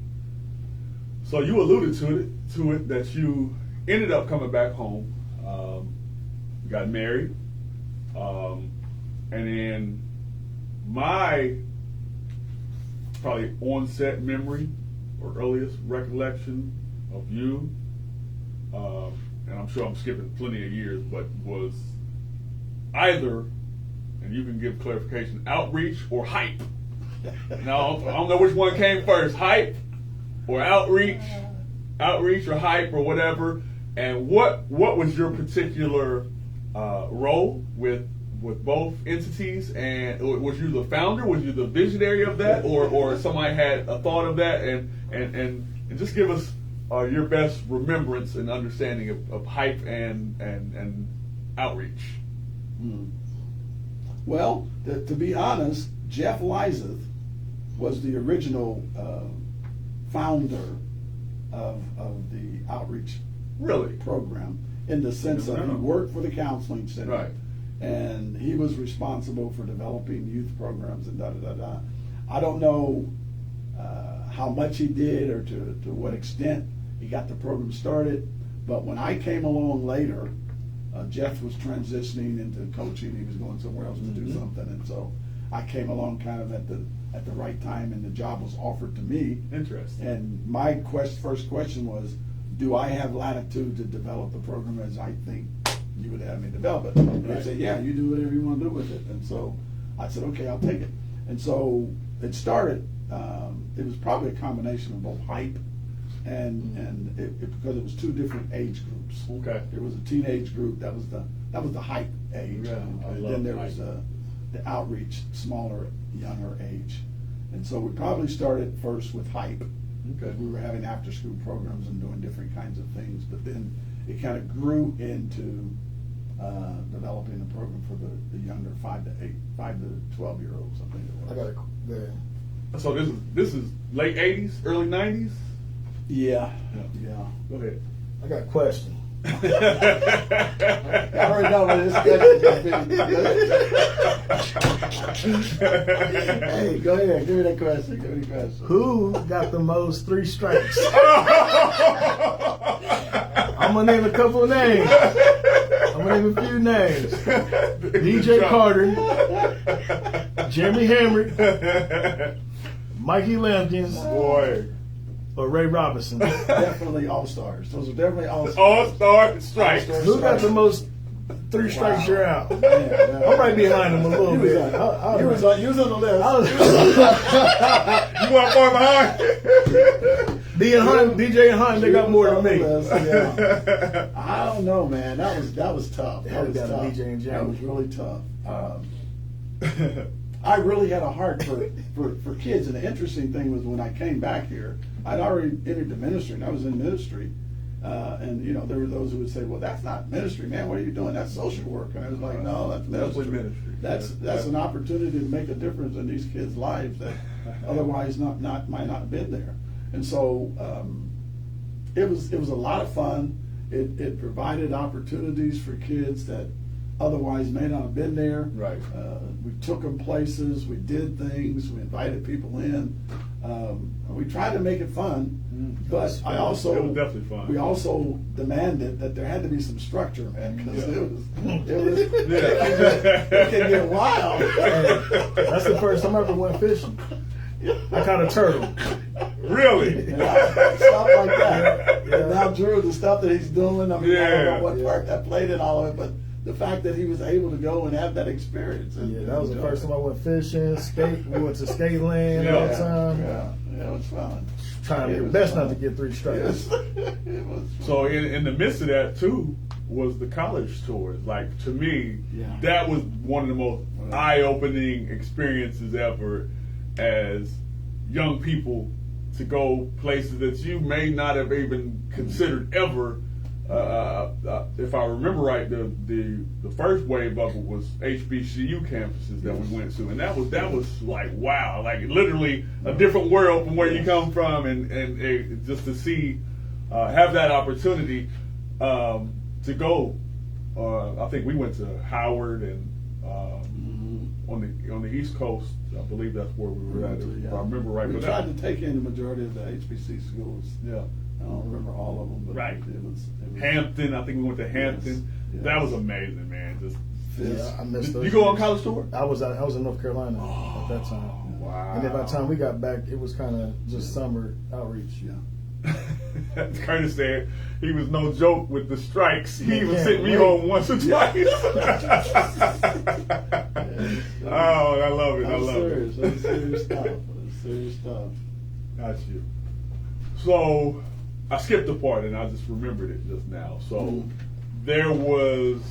So you alluded to it that you ended up coming back home, got married, and then my probably onset memory or earliest recollection of you, and I'm sure I'm skipping plenty of years, but was either, and you can give clarification, outreach or hype? Now, I don't know which one came first, hype or outreach or hype or whatever. And what was your particular role with both entities? And was you the founder? Was you the visionary of that, or somebody had a thought of that? And just give us your best remembrance and understanding of hype and outreach. Well, to be honest, Jeff Lizeth was the original founder of the outreach Really? program, in the sense that he worked for the counseling center, Right. and he was responsible for developing youth programs and da da da da. I don't know how much he did or to what extent he got the program started, but when I came along later, Jeff was transitioning into coaching. He was going somewhere else to do something, and so I came along kind of at the right time, and the job was offered to me. Interesting. And my first question was, do I have latitude to develop the program as I think you would have me develop it? And they said, yeah, you do whatever you want to do with it. And so I said, okay, I'll take it. And so it started, it was probably a combination of both hype and because it was two different age groups. Okay. There was a teenage group, that was the hype age. Yeah, I And love then there hype. was the outreach, smaller, younger age. And so we probably started first with hype. Okay. We were having after-school programs and doing different kinds of things, but then it kind of grew into developing a program for the younger 5 to 12-year-olds, I think it I was. got a So this is late '80s, early '90s. Yeah. Go ahead. I got a question. I already know what this question. Hey, go ahead. Give me that question. Who got the most 3 strikes? I'm gonna name a couple of names. I'm gonna name a few names. DJ Carter, Jeremy Hamrick, Mikey Lampkins, Boy. or Ray Robinson. Definitely all-stars. Those are definitely all-stars. All-star strikes. All-star Who got the most 3 strikes? You're out. Yeah. I'm right behind him a little You bit. was on the list. You want far behind? DJ and Hunt, they got more than me. Yeah. I don't know, man. That was tough. They had That was got tough. DJ and That James. was really tough. I really had a heart for kids, and the interesting thing was when I came back here, I'd already entered the ministry, and I was in ministry, and there were those who would say, "Well, that's not ministry, man. What are you doing? That's social work." And I was like, "No, that's ministry. Ministry. That's an opportunity to make a difference in these kids' lives that otherwise might not have been there." And so it was a lot of fun. It provided opportunities for kids that otherwise may not have been there. Right. We took them places, we did things, we invited people in. We tried to make it fun, but It was definitely fun. we also demanded that there had to be some structure, man, because Yeah. it can get wild. That's the first time I ever went fishing. I caught a turtle. Really? Stuff like that. Yeah. And now Drew, the stuff that he's doing, I Yeah. don't know what part that played in all of it, but the fact that he was able to go and have that experience. Yeah, that was the first time I went fishing, skate. We went to skate land all the time. Yeah, it was fun. Trying It your was best fun. not to get 3 strikes. It was fun. So in the midst of that too was the college tours. Like, to me, Yeah. that was one of the most eye-opening experiences ever as young people, to go places that you may not have even considered ever. If I remember right, the first wave of it was HBCU campuses that we went to, and that was like, wow, like literally a different world from where you come from, and just to see, have that opportunity to go. I think we went to Howard and on the East Coast. I believe that's where we were at, if I remember right. We But tried to take in the majority of the HBC schools. yeah. I don't remember all of them, but Right. it was Hampton, I think we went to Hampton. Yes. That was amazing, man. Just Yeah, I missed those. you go on college tour? I was in North Carolina at that time. Wow. And then by the time we got back, it was kind of just summer outreach. Yeah. Curtis said he was no joke with the strikes. He even Yeah, sent me wait. home once or twice. Oh, I love it. I love it. That's serious stuff. That's serious stuff. Got you. So I skipped a part and I just remembered it just now. So there was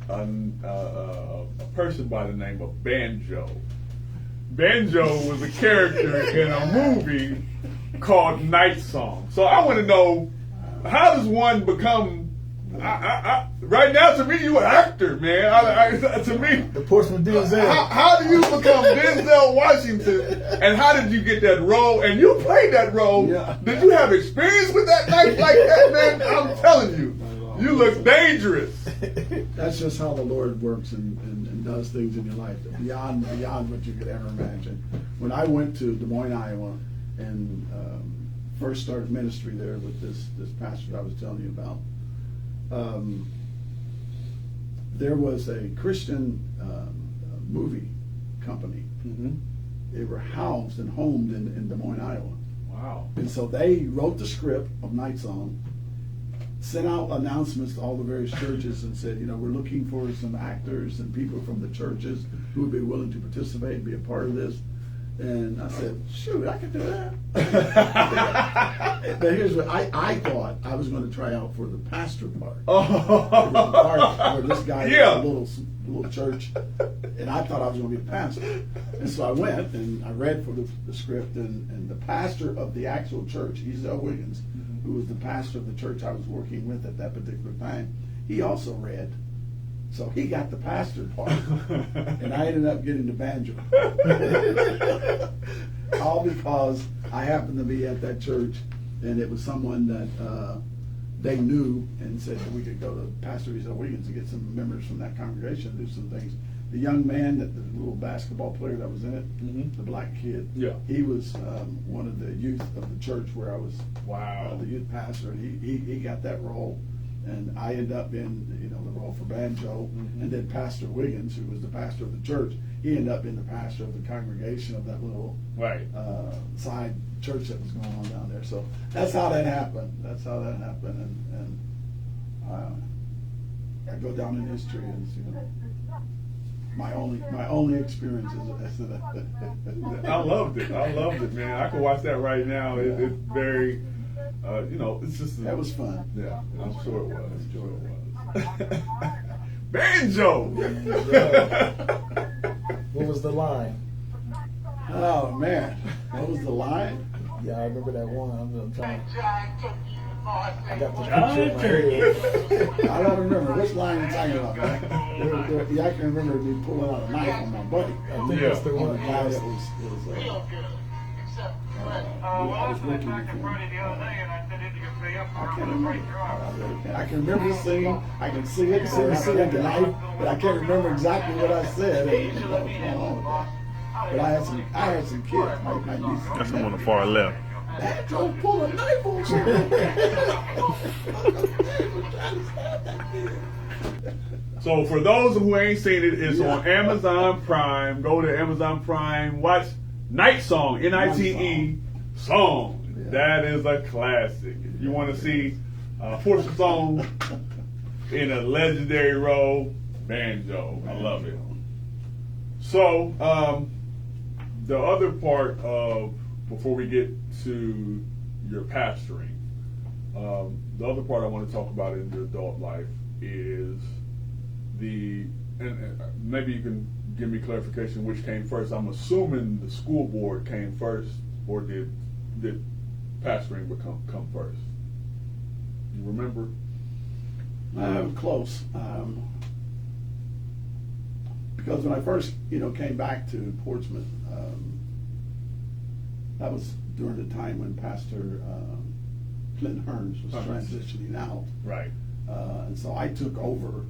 a person by the name of Banjo. Banjo was a character in a movie called Night Song. So I want to know, how does one become? Right now, to me, you an actor, man. To me, The Portsmouth Denzel. how do you become Denzel Washington, and how did you get that role? And you played that role. Yeah. Did you have experience with that knife like that, man? I'm telling you, you look dangerous. That's just how the Lord works and does things in your life beyond what you could ever imagine. When I went to Des Moines, Iowa, and first started ministry there with this pastor I was telling you about, there was a Christian movie company. They were housed and homed in Des Moines, Iowa. Wow. And so they wrote the script of Night Song, sent out announcements to all the various churches and said, we're looking for some actors and people from the churches who would be willing to participate and be a part of this. And I said, shoot, I could do that. But here's what I thought I was going to try out for the pastor part. There was a part where this guy had a little church, and I thought I was going to be a pastor. And so I went and I read for the script, and the pastor of the actual church, H.Y.P.E, who was the pastor of the church I was working with at that particular time, he also read. So he got the pastor part, and I ended up getting the banjo. All because I happened to be at that church, and it was someone that they knew and said that we could go to Pastor H.Y.P.E and get some members from that congregation and do some things. The young man, the little basketball player that was in it, the black kid, he was one of the youth of the church where I was the youth pastor, and he got that role. And I ended up in the role for banjo, and then Pastor Wiggins, who was the pastor of the church, he ended up being the pastor of the congregation of that little side church that was going on down there. So that's how that happened. And I go down in history as my only experience is I loved it, man. I can watch that right now. It's very. It's just that was fun. Yeah, I'm sure it was. Banjo. What was the line? Oh man, what was the line? Yeah, I remember that one. I'm trying. I got the picture in my head. I don't remember which line you're talking about. Yeah, I can remember me pulling out a knife on my buddy. I think that's the one. The guy that was I was working with him. I can't remember. I can remember the scene. I can see it. See the knife, but I can't remember exactly what I said. And what was going on with that. But I had some kids. My niece. That's the one on the far left. Banjo pull a knife on you. So for those who ain't seen it, it's on Amazon Prime. Go to Amazon Prime. Watch Night Song, Nite song. Yeah. That is a classic. If you want to see Portsmouth song in a legendary role, banjo. I love it. So the other part of, before we get to your pastoring, the other part I want to talk about in your adult life is and maybe you can give me clarification which came first. I'm assuming the school board came first, or did pastoring come first? You remember? Close. Because when I first, came back to Portsmouth, that was during the time when Pastor Clinton Hearns was transitioning out. Right. And so I took over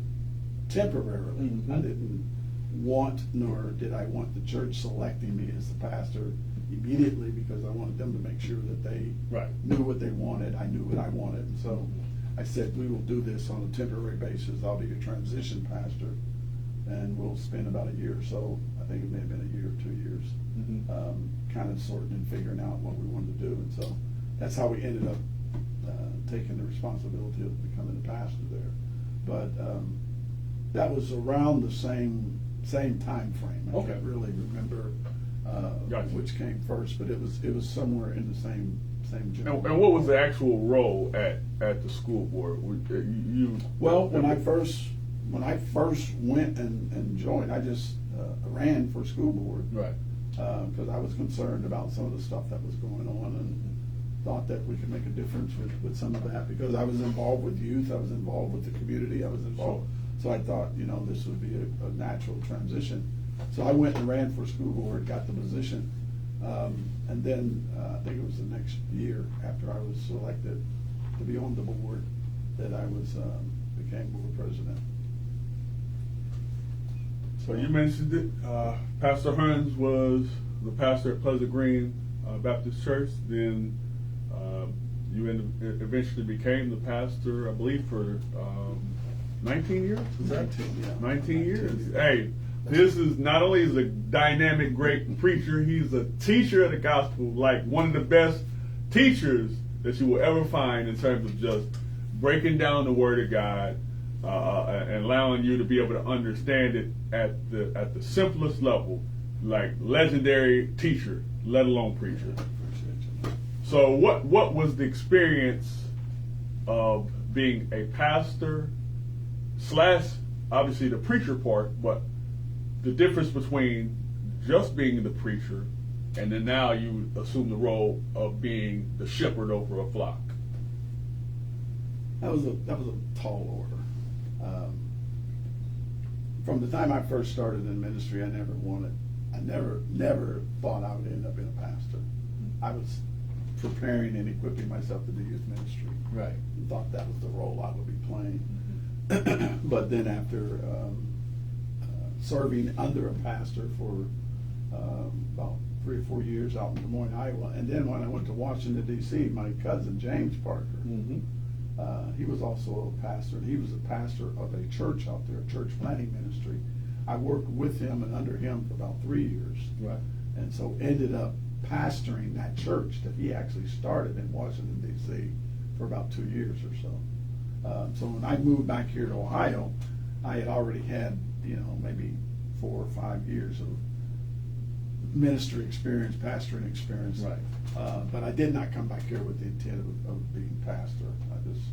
temporarily. I didn't want, nor did I want the church selecting me as the pastor immediately, because I wanted them to make sure that they knew what they wanted. I knew what I wanted. And so I said, we will do this on a temporary basis. I'll be a transition pastor, and we'll spend about a year or so think it may have been a year or 2 years, kind of sorting and figuring out what we wanted to do. And so that's how we ended up taking the responsibility of becoming a pastor there. But that was around the same time frame. I can't really remember which came first, but it was somewhere in the same general. And what was the actual role at the school board? When I first went and joined, I just ran for school board, Right. Because I was concerned about some of the stuff that was going on and thought that we could make a difference with some of that, because I was involved with youth, I was involved with the community, I was involved. So I thought, this would be a natural transition. So I went and ran for school board, got the position, and then I think it was the next year after I was selected to be on the board that I became board president. So you mentioned it. Pastor Hearns was the pastor at Pleasant Green Baptist Church. Then you eventually became the pastor, I believe, for 19 years. Is that 19 years? Hey, this is not only is a dynamic, great preacher, he's a teacher of the gospel, like one of the best teachers that you will ever find in terms of just breaking down the Word of God and allowing you to be able to understand it at the simplest level, like legendary teacher, let alone preacher. So what was the experience of being a pastor / obviously the preacher part, but the difference between just being the preacher and then now you assume the role of being the shepherd over a flock? That was a tall order. From the time I first started in ministry, I never thought I would end up being a pastor. I was preparing and equipping myself to do youth ministry. Right. And thought that was the role I would be playing. But then after serving under a pastor for about 3 or 4 years out in Des Moines, Iowa, and then when I went to Washington, D.C., my cousin James Parker, he was also a pastor, and he was a pastor of a church out there, a church planting ministry. I worked with him and under him for about 3 years. Right. And so ended up pastoring that church that he actually started in Washington, D.C. for about 2 years or so. So when I moved back here to Ohio, I had already had, maybe 4 or 5 years of ministry experience, pastoring experience. Right. But I did not come back here with the intent of being pastor. I just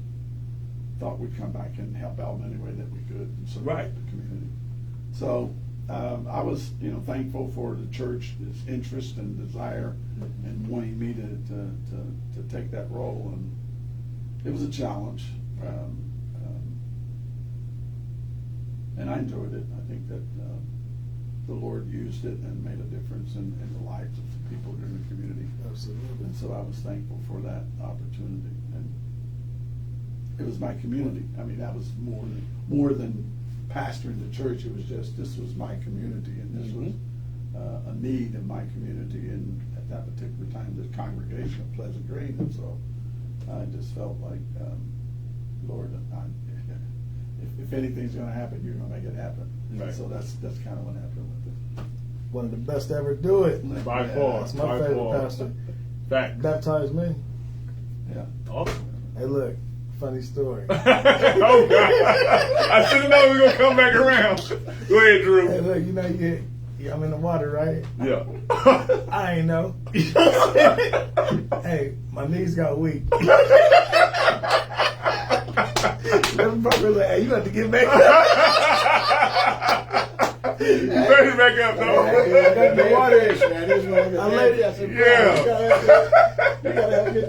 thought we'd come back and help out in any way that we could and support the community. So I was, thankful for the church's interest and desire and wanting me to take that role, and it was a challenge. And I enjoyed it. I think that the Lord used it and made a difference in the lives of the people in the community. Absolutely. And so I was thankful for that opportunity. And it was my community. I mean, that was more than pastoring the church. It was just, this was my community, and this was a need in my community, and at that particular time, the congregation of Pleasant Green. And so I just felt like, Lord, if anything's going to happen, you're going to make it happen. Right. So that's kind of what happened with it. One of the best to ever do it. By far. That's my favorite pastor. Fact. Baptized me. Yeah. Awesome. Hey, look, funny story. Oh, God. I should have known we were going to come back around. Go ahead, Drew. Hey, look, I'm in the water, right? Yeah. I ain't know. Hey, my knees got weak. Hey, you have to get back up. You better back up, though. I got the water.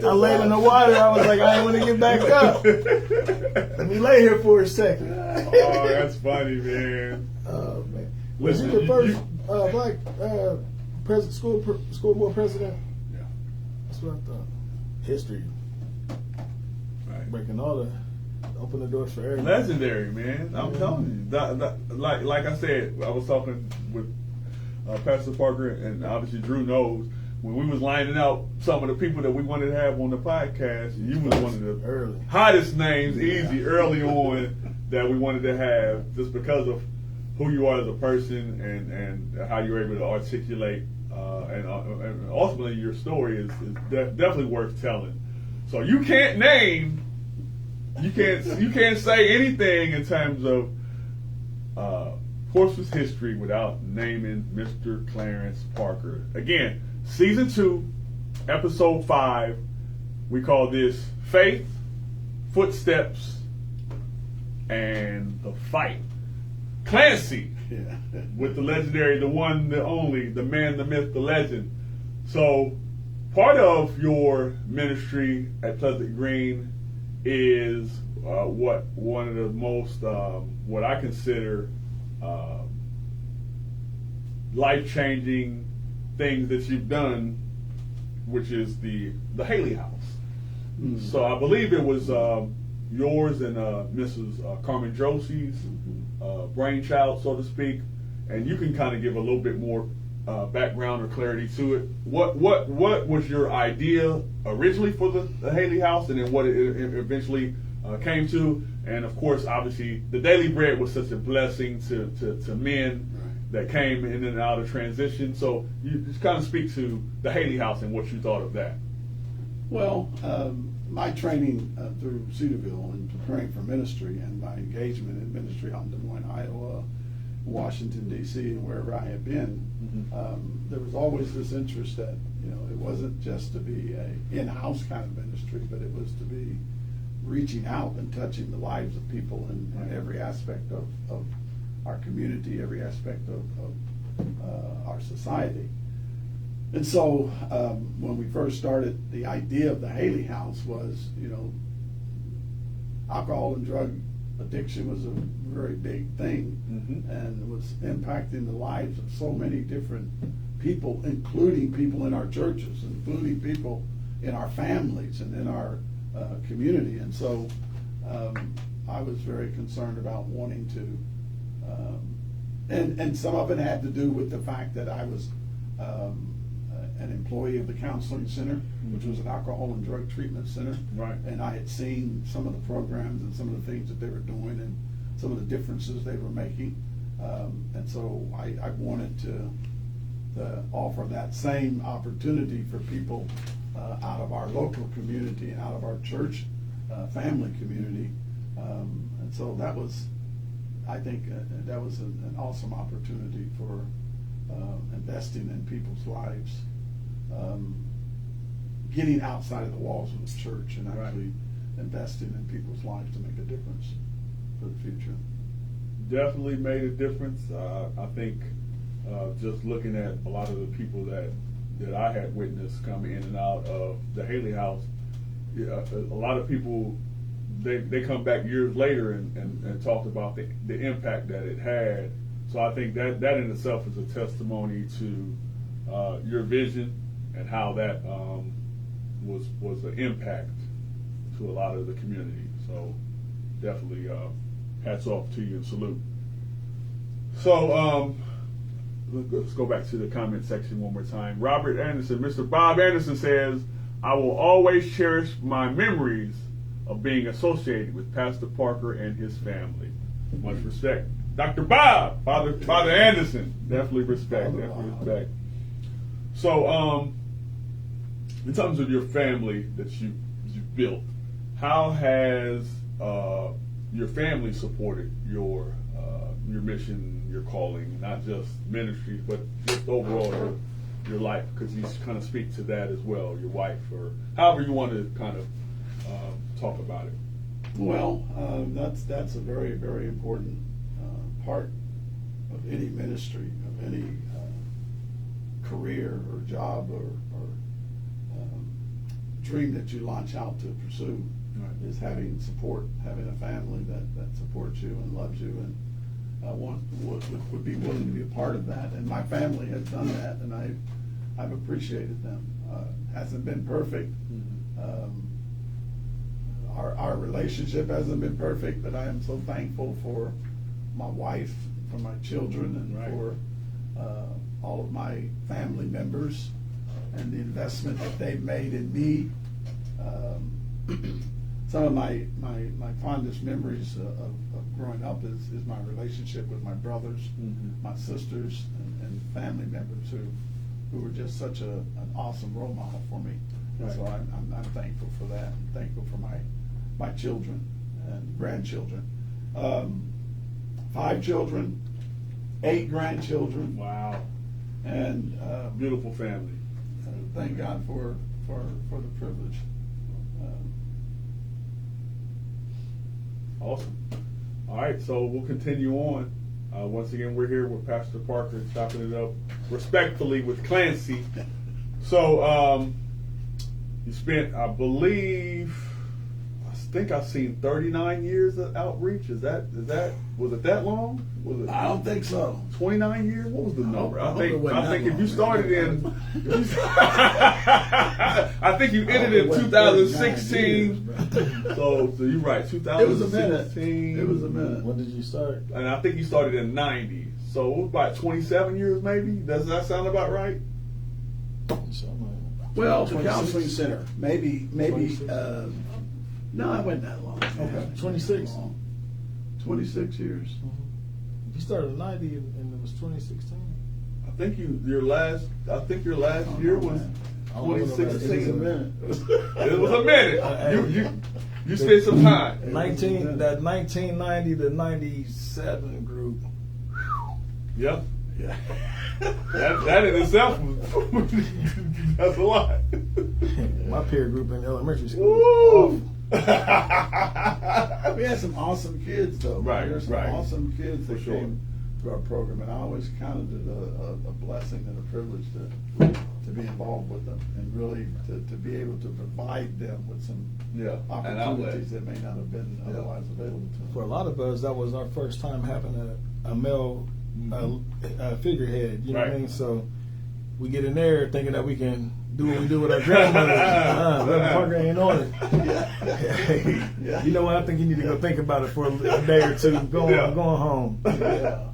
I laid in the water. I was like, I ain't want to get back up. Let me lay here for a second. Oh, that's funny, man. Oh, man. Was you the first black school board president? Yeah. That's what I thought. History. Right. Breaking all the, open the doors for everything. Legendary, man. I'm telling you. Like I said, I was talking with Pastor Parker, and obviously Drew knows, when we was lining out some of the people that we wanted to have on the podcast, you was one of the hottest names, early on, that we wanted to have, just because of who you are as a person and how you're able to articulate and ultimately your story is definitely worth telling. So you can't say anything in terms of Portsmouth's history without naming Mr. Clarence Parker. Again, season 2, episode 5. We call this Faith, Footsteps, and the Fight. Clancy, with the legendary, the one, the only, the man, the myth, the legend. So part of your ministry at Pleasant Green is one of the most, what I consider life-changing things that you've done, which is the Haley House. Mm-hmm. So I believe it was yours and Mrs. Carmen Josie's brainchild, so to speak, and you can kind of give a little bit more background or clarity to it. What was your idea originally for the Haley House, and then what it eventually came to? And of course, obviously, the Daily Bread was such a blessing to men that came in and out of transition. So you just kind of speak to the Haley House and what you thought of that. Well, my training through Cedarville and preparing for ministry and my engagement in ministry out in Des Moines, Iowa, Washington, D.C., and wherever I had been, there was always this interest that, it wasn't just to be a in-house kind of ministry, but it was to be reaching out and touching the lives of people in every aspect of our community, every aspect of our society. And so when we first started, the idea of the Haley House was, alcohol and drug addiction was a very big thing, and was impacting the lives of so many different people, including people in our churches, including people in our families and in our community. And so I was very concerned about wanting to, and some of it had to do with the fact that I was an employee of the counseling center, which was an alcohol and drug treatment center. Right. And I had seen some of the programs and some of the things that they were doing and some of the differences they were making. And so I wanted to offer that same opportunity for people out of our local community and out of our church family community. And so that was, I think, that was an awesome opportunity for investing in people's lives, getting outside of the walls of the church and actually investing in people's lives to make a difference for the future. Definitely made a difference. I think just looking at a lot of the people that I had witnessed come in and out of the Haley House, a lot of people, they come back years later and talk about the impact that it had. So I think that in itself is a testimony to your vision and how that was an impact to a lot of the community. So definitely hats off to you and salute. So let's go back to the comment section one more time. Robert Anderson, Mr. Bob Anderson says, I will always cherish my memories of being associated with Pastor Parker and his family. Much respect. Dr. Bob, Father Anderson, definitely respect, respect. So, in terms of your family that you've built, how has your family supported your mission, your calling, not just ministry, but just overall your life? Because you kind of speak to that as well, your wife, or however you want to kind of talk about it. Well, that's a very, very important part of any ministry, of any career or job or dream that you launch out to pursue. Right. Is having support, having a family that supports you and loves you and would be willing to be a part of that. And my family has done that, and I've appreciated them. Hasn't been perfect. Our relationship hasn't been perfect, but I am so thankful for my wife, for my children, and for all of my family members and the investment that they've made in me. some of my fondest memories of growing up is my relationship with my brothers, my sisters, and family members who were just such an awesome role model for me. And so I'm thankful for that. I'm thankful for my children and grandchildren. 5 children, 8 grandchildren. Wow. And Beautiful family. thank God for the privilege. Awesome. All right, so we'll continue on. Once again, we're here with Pastor Parker, chopping it up respectfully with Clancy. So you spent, I think I've seen 39 years of outreach. Was it that long? Was it? I don't think so. 29 years? What was the number? I I hope it think wasn't that if you long. started in, I think you ended it in wasn't 2016. 39 years, so you're right, 2016. It was a minute. It was a minute. When did you start? And I think you started in 90. So it was about 27 years maybe? Does that sound about right? Well, the 26. counseling center, maybe. 26. No, it wasn't that long. Okay. 26. 26 years. You started in 90 and it was 2016. I think your last year was I don't know about that. 2016. It was a minute. It was a minute. You spent some time. 1990 to 97 group. Yep. Yeah. That in itself that's a lot. My peer group in elementary school. Woo! We had some awesome kids, though. Right, There were some right. awesome kids For that sure. came to our program, and I always counted it a blessing and a privilege to be involved with them, and really to be able to provide them with some opportunities that may not have been otherwise available to them. For a lot of us, that was our first time having a male figurehead. You know what I Right. mean? So we get in there thinking that we can do what we do with our grandmothers. Reverend Parker ain't on it. Yeah. You know what? I think you need to go think about it for a day or two. Going home. Yeah.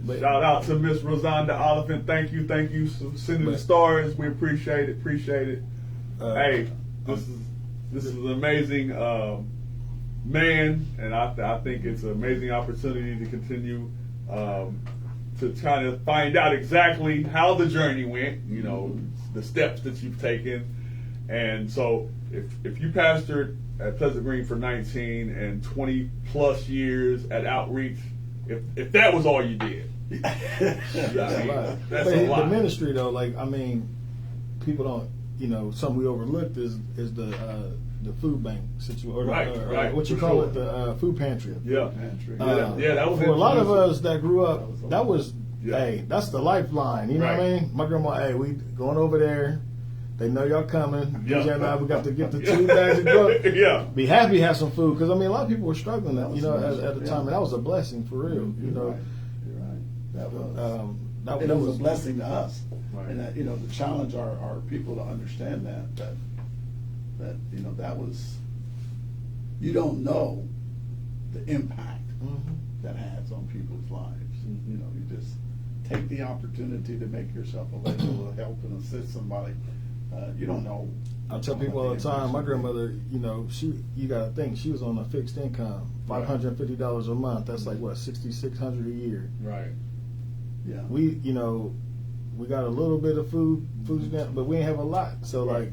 But, Shout out to Miss Rosanda Oliphant. Thank you for sending the stars. We appreciate it. Hey, this is an amazing man, and I think it's an amazing opportunity to continue to try to find out exactly how the journey went. You know, the steps that you've taken, and so if you pastored at Pleasant Green for 19 and 20 plus years at Outreach, if that was all you did. that's a lot. That's But a lot. The ministry, though, people don't, something we overlooked is the food bank situation, Right, what you for call sure. it, the food pantry. Yeah. Pantry. That was for a lot of influential. us that grew up, that was, Yeah. hey, that's the lifeline. You know what I Right. mean? My grandma, hey, we going over there. They know y'all coming. Yeah. DJ and I, we got to get the 2 bags of grub. Yeah. Be happy to have some food, because a lot of people were struggling, That was at amazing. the time, and that was a blessing for real. You're right. That was. That It was a blessing to us, Right. and to challenge our people to understand that that was, you don't know the impact that has on people's lives. You just take the opportunity to make yourself available to help and assist somebody. You don't know. I tell people all the time, my grandmother, you got to think, she was on a fixed income, $550 a month. That's like what, $6,600 a year. Right. Yeah. We got a little bit of food stamp, but we didn't have a lot. So Right.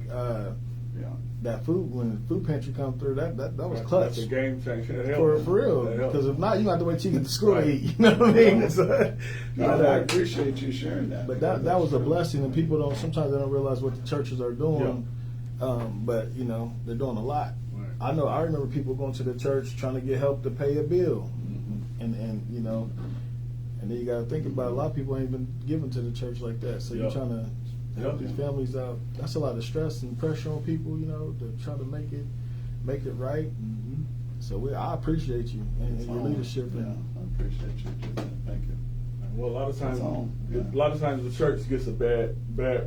Yeah. that food, when the food pantry come through, that was That's clutch. a game changer. That For helped. real, That helped. because if not, you have to wait till you get to school Right. to eat. You know what I mean? So, I appreciate you sharing that. but that was a blessing, and people sometimes they don't realize what the churches are doing. But they're doing a lot. Right. I remember people going to the church trying to get help to pay a bill, and then you got to think about a lot of people ain't even giving to the church like that. So you're trying to help these families out. That's a lot of stress and pressure on people, to try to make it right. So I appreciate you and your leadership. Yeah, I appreciate you doing that. Thank you. Well, a lot of times, It's on. Yeah. a lot of times the church gets a bad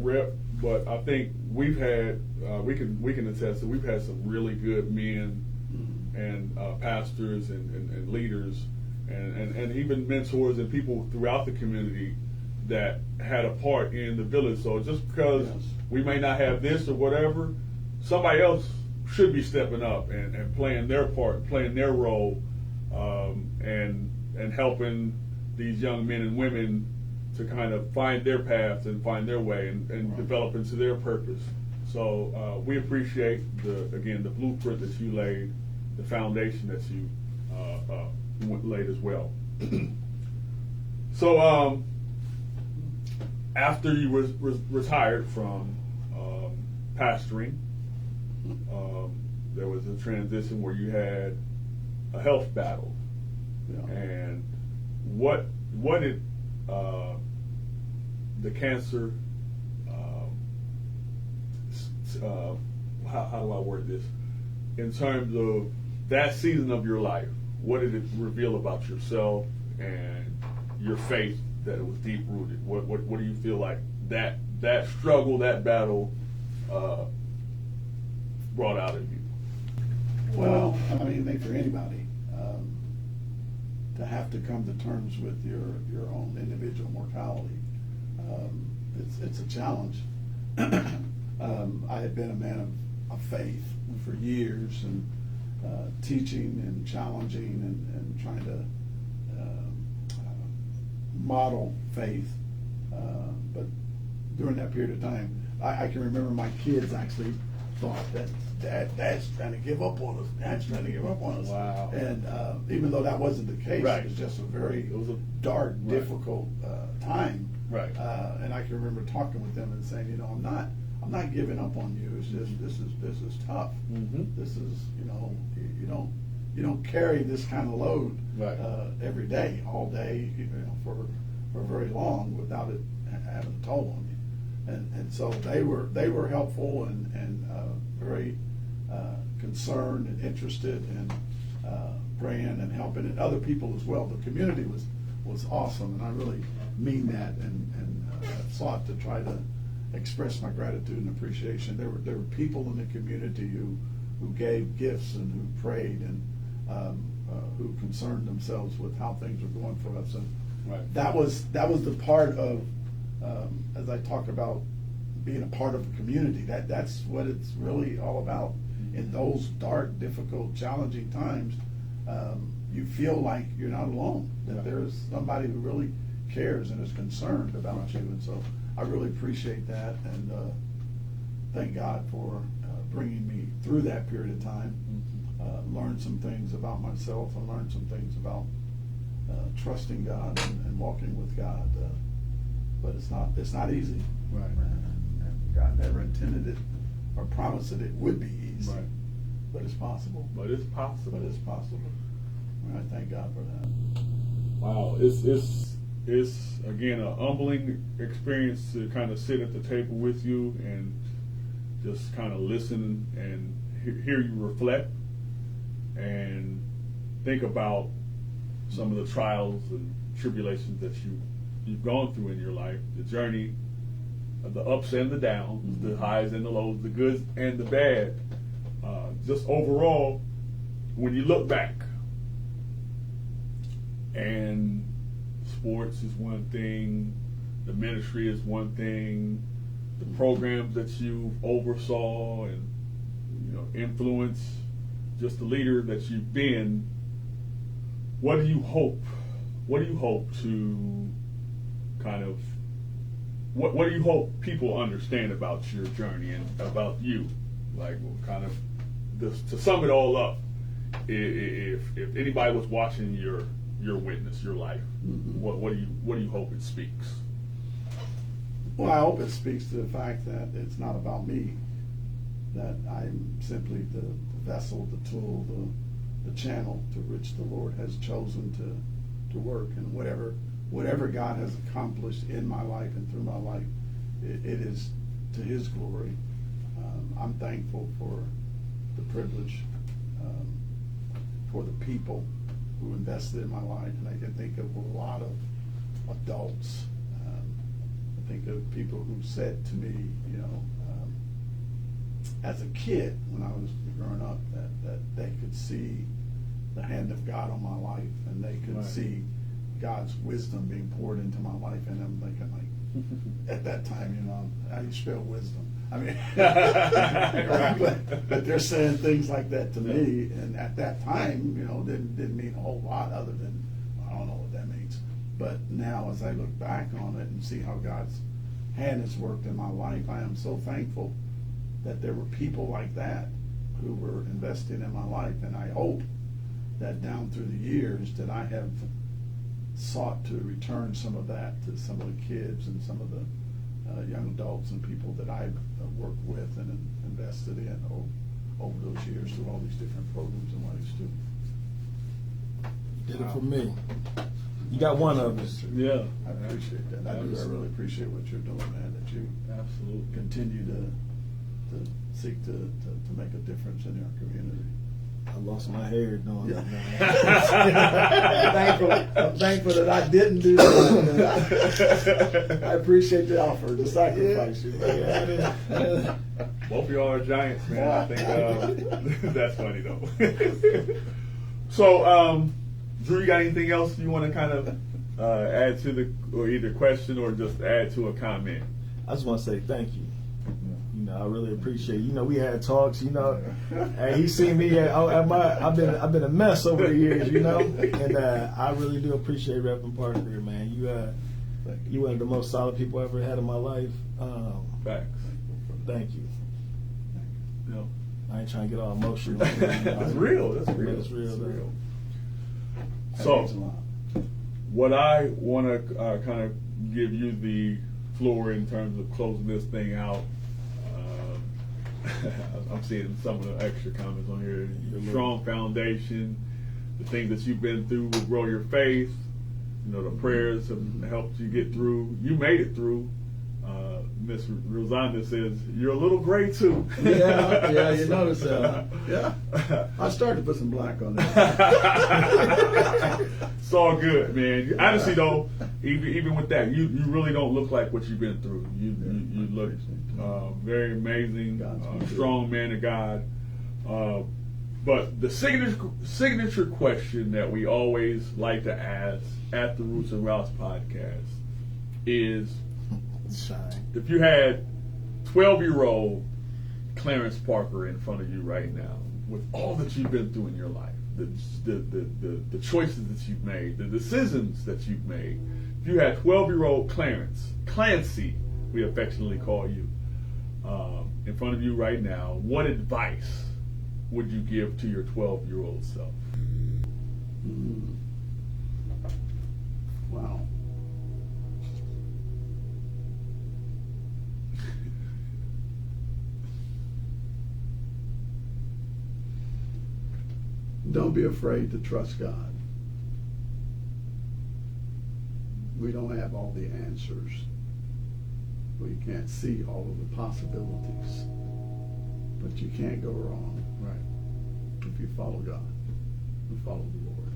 rep, but I think we've had we can attest that we've had some really good men and pastors and leaders and even mentors and people throughout the community that had a part in the village. So just because Yes. we may not have this or whatever, somebody else should be stepping up and playing their part, playing their role, and helping these young men and women to kind of find their path and find their way and develop into their purpose. So we appreciate the blueprint that you laid, the foundation that you laid as well. So after you retired from pastoring, there was a transition where you had a health battle. Yeah. And what did the cancer, how do I word this, in terms of that season of your life, what did it reveal about yourself and your faith that it was deep rooted? What do you feel like that struggle, that battle brought out of you? Well, I mean, I think for anybody, to have to come to terms with your own individual mortality, it's a challenge. I had been a man of faith for years, and teaching and challenging and trying to model faith. But during that period of time, I can remember my kids actually thought that Dad's trying to give up on us. Dad's trying to give up on us. Wow. And even though that wasn't the case, Right. it was just a a dark, right. difficult time. Right. And I can remember talking with them and saying, I'm not giving up on you. It's just this is tough. Mm-hmm. This is you don't carry this kind of load Right. every day, all day, for very long without it having a toll on you. And so they were helpful and very concerned and interested in praying and helping, and other people as well. The community was awesome, and I really mean that, and sought to try to express my gratitude and appreciation. There were people in the community who gave gifts and who prayed and who concerned themselves with how things were going for us, and Right. that was the part of, as I talk about being a part of a community, that's what it's really all about. In those dark, difficult, challenging times, you feel like you're not alone, that there's somebody who really cares and is concerned about you. And so I really appreciate that, and thank God for bringing me through that period of time. Learned some things about myself, and learned some things about trusting God and walking with God. But it's not easy. Right. And God never intended it or promised that it would be easy. Right. But it's possible. But it's possible. But it's possible. And I thank God for that. Wow, it's again a humbling experience to kind of sit at the table with you and just kind of listen and hear you reflect and think about some of the trials and tribulations that you've gone through in your life, the journey, the ups and the downs, the highs and the lows, the good and the bad. Just overall, when you look back, and sports is one thing, the ministry is one thing, the programs that you oversaw and influence, just the leader that you've been. What do you hope to kind of what do you hope people understand about your journey and about you? Like, kind of to sum it all up, if anybody was watching your witness, your life, what do you hope it speaks? Well, I hope it speaks to the fact that it's not about me, that I'm simply the vessel, the tool, the channel to which the Lord has chosen to work, and whatever God has accomplished in my life and through my life, it is to His glory. I'm thankful for the privilege, for the people who invested in my life, and I can think of a lot of adults. I think of people who said to me, as a kid when I was growing up, that they could see the hand of God on my life, and they could Right. see God's wisdom being poured into my life. And I'm thinking, like, at that time, how do you spell wisdom? I mean, but they're saying things like that to me, and at that time, didn't mean a whole lot other than I don't know what that means. But now, as I look back on it and see how God's hand has worked in my life, I am so thankful that there were people like that who were invested in my life, and I hope that down through the years that I have sought to return some of that to some of the kids and some of the young adults and people that I've worked with and invested in over those years through all these different programs and ways too. Did it for me. You got one of us. Yeah. I appreciate that. I really appreciate what you're doing, man, that you Absolutely continue to seek to make a difference in our community. I lost my hair doing Yeah. that. I'm thankful that I didn't do that. I appreciate the offer, the sacrifice. Both of y'all are giants, man. I think that's funny though. So, Drew, you got anything else you want to kind of add to or either question or just add to a comment? I just want to say thank you. I really appreciate it. We had talks, and he seen me I've been a mess over the years, and I really do appreciate Reverend Parker, man. You one of the most solid people I ever had in my life. Facts. Thank you. No. I ain't trying to get all emotional. That's real. That's real. It's real. So, what I want to kind of give you the floor in terms of closing this thing out. I'm seeing some of the extra comments on here. Your strong foundation, the things that you've been through will grow your faith. The prayers have helped you get through. You made it through. Miss Rosanda says you're a little gray too. Yeah, you notice that. Yeah, I started to put some black on there. It's all good, man. Honestly, though, even with that, you really don't look like what you've been through. You look very amazing, strong man of God. But the signature question that we always like to ask at the Roots and Routes podcast is, if you had 12-year-old Clarence Parker in front of you right now, with all that you've been through in your life, the choices that you've made, the decisions that you've made, if you had 12-year-old Clarence, Clancy, we affectionately call you, in front of you right now, what advice would you give to your 12-year-old self? Wow. Don't be afraid to trust God. We don't have all the answers. We can't see all of the possibilities. But you can't go wrong. Right. If you follow God and follow the Lord.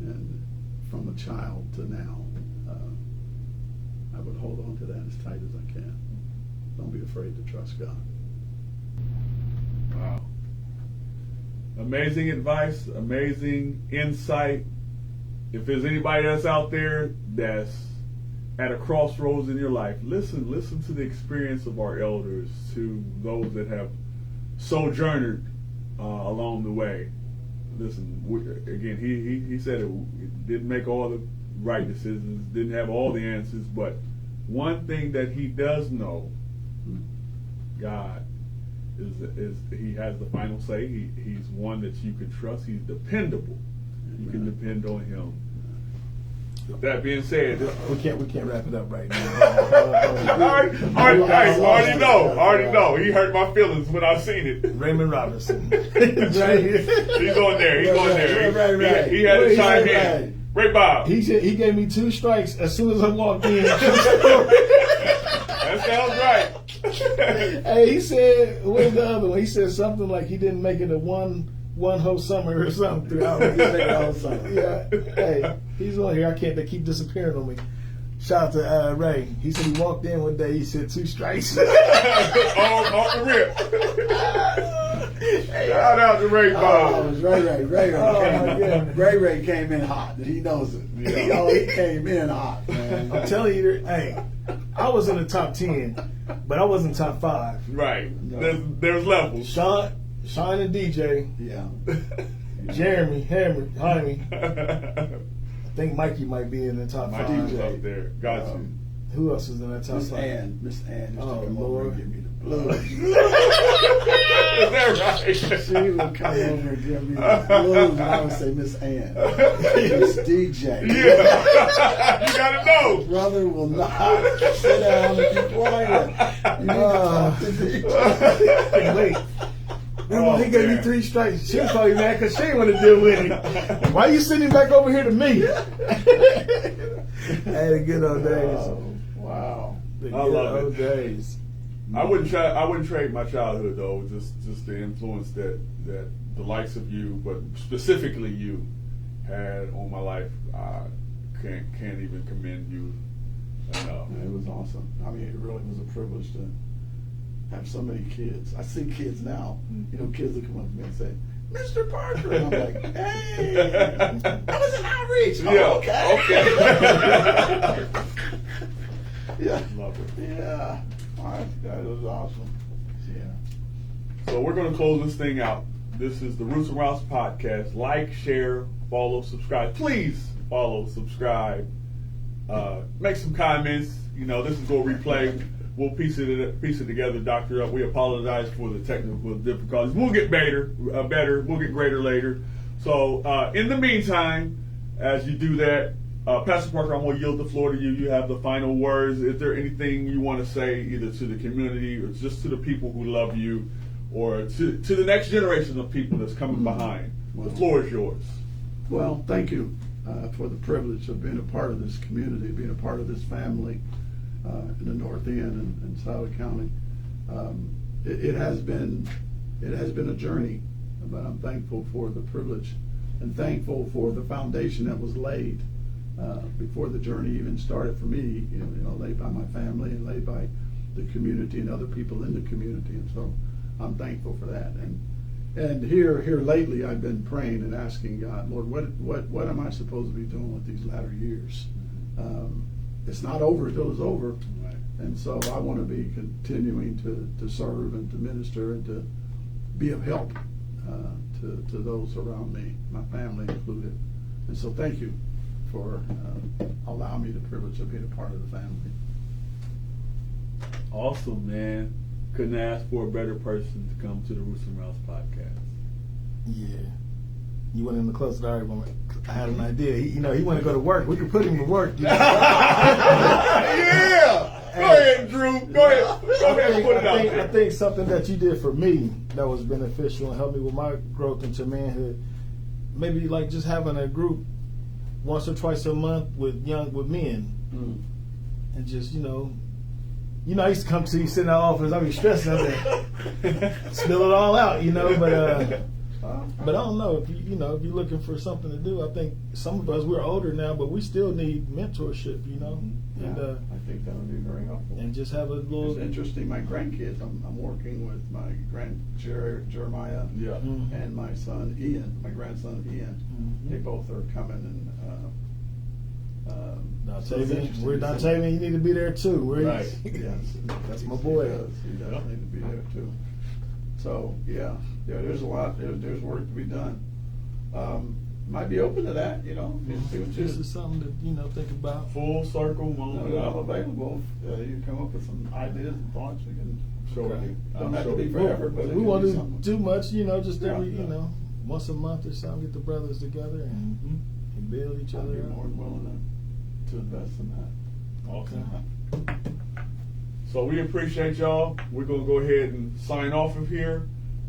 And from a child to now, I would hold on to that as tight as I can. Don't be afraid to trust God. Wow. Amazing advice, amazing insight. If there's anybody that's out there that's at a crossroads in your life, listen to the experience of our elders, to those that have sojourned along the way. Listen, again, he said it didn't make all the right decisions, didn't have all the answers, but one thing that he does know, God, is he has the final say. He's one that you can trust. He's dependable. You can depend on him. With that being said, we can't wrap it up right now. I already know. He hurt my feelings when I seen it. Raymond Robinson. He's on there. Right. He had to chime in. Ray Bob. He said he gave me 2 strikes as soon as I walked in. That sounds right. Hey, he said, what's the other one? He said something like he didn't make it a one whole summer or something throughout the whole summer. Yeah. Hey, he's on here. They keep disappearing on me. Shout out to Ray. He said he walked in one day. He said 2 strikes. Off the rip. Shout out to Ray Bob. Oh, it was Ray came in hot. He knows it. Yeah. He came in hot, man. I'm telling you, hey, I was in the top 10, but I wasn't top 5. Right. No. There's levels. Sean and DJ, Yeah. Jeremy, Jaime. I I think Mikey might be in the top 5. DJ up there. Got you. Who else is in that top Miss 5? Ann used to Oh, come over Lord. and give me the blues. Is that right? She would come over and give me the blues, and I would say, Miss Ann, Miss DJ. Yeah. You gotta know. Brother will not sit down and be quiet. You need to talk to DJ. Wait. Oh, he gave me man. 3 strikes. She was probably mad because she didn't want to deal with him. Why you sending back over here to me? I had a good old days. Oh, wow. The I good love old it. days. I wouldn't trade my childhood though. Just the influence that the likes of you, but specifically you, had on my life. I can't even commend you enough. It was awesome. I mean, it really was a privilege to have so many kids. I see kids now, kids that come up to me and say, Mr. Parker. And I'm like, hey, I was in outreach. Yeah. Oh, okay. Yeah. Love it. Yeah. That was awesome. Yeah. So we're going to close this thing out. This is the Roots and Routes podcast. Like, share, follow, subscribe. Please follow, subscribe. Make some comments. This is going to replay. We'll piece it together, doctor up. We apologize for the technical difficulties. We'll get better. We'll get greater later. So in the meantime, as you do that, Pastor Parker, I'm going to yield the floor to you. You have the final words. Is there anything you want to say either to the community or just to the people who love you or to the next generation of people that's coming behind? The floor is yours. Well, thank you for the privilege of being a part of this community, being a part of this family in the North End and South County. It has been a journey, but I'm thankful for the privilege and thankful for the foundation that was laid before the journey even started for me. Laid by my family and laid by the community and other people in the community, and so I'm thankful for that. And here lately, I've been praying and asking God, Lord, what am I supposed to be doing with these latter years? It's not over until it's over. Right. And so I want to be continuing to serve and to minister and to be of help to those around me, my family included. And so thank you for allowing me the privilege of being a part of the family. Awesome, man. Couldn't ask for a better person to come to the Roots and Routes podcast. Yeah. You went in the closet already. I had an idea. He wanted to go to work. We could put him to work. Yeah! Go ahead, Drew. Go ahead and put it out I there. think something that you did for me that was beneficial and helped me with my growth into manhood, maybe like just having a group once or twice a month with men, and just I used to come to you sitting in the office. I'd be stressing. I'd say, spill it all out, But I don't know if if you're looking for something to do. I think some of us, we're older now, but we still need mentorship, Yeah, and I think that would be very helpful. and just have a little. It's interesting. My grandkids. I'm working with my Jeremiah Yeah. and my son Ian, my grandson Ian. They both are coming and. So it's interesting. We're Dontavian. You need to be there too. Right. Yes, That's my boy. He does need to be there too. So there's a lot. There's work to be done. Might be open to that. See what This is something to think about. Full circle moment. I'm available. You come up with some ideas and thoughts. We can. Sure. Don't have to be forever, but it We can won't be do something. too much. Just every Yeah. once a month or something. Get the brothers together and build each I'd other be up. more than willing to invest in that. Awesome. So we appreciate y'all. We're going to go ahead and sign off of here.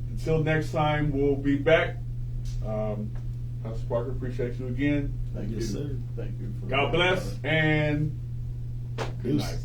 Until next time, we'll be back. Pastor Parker, appreciate you again. Thank Yes, you. sir. Thank you for. God bless and good night.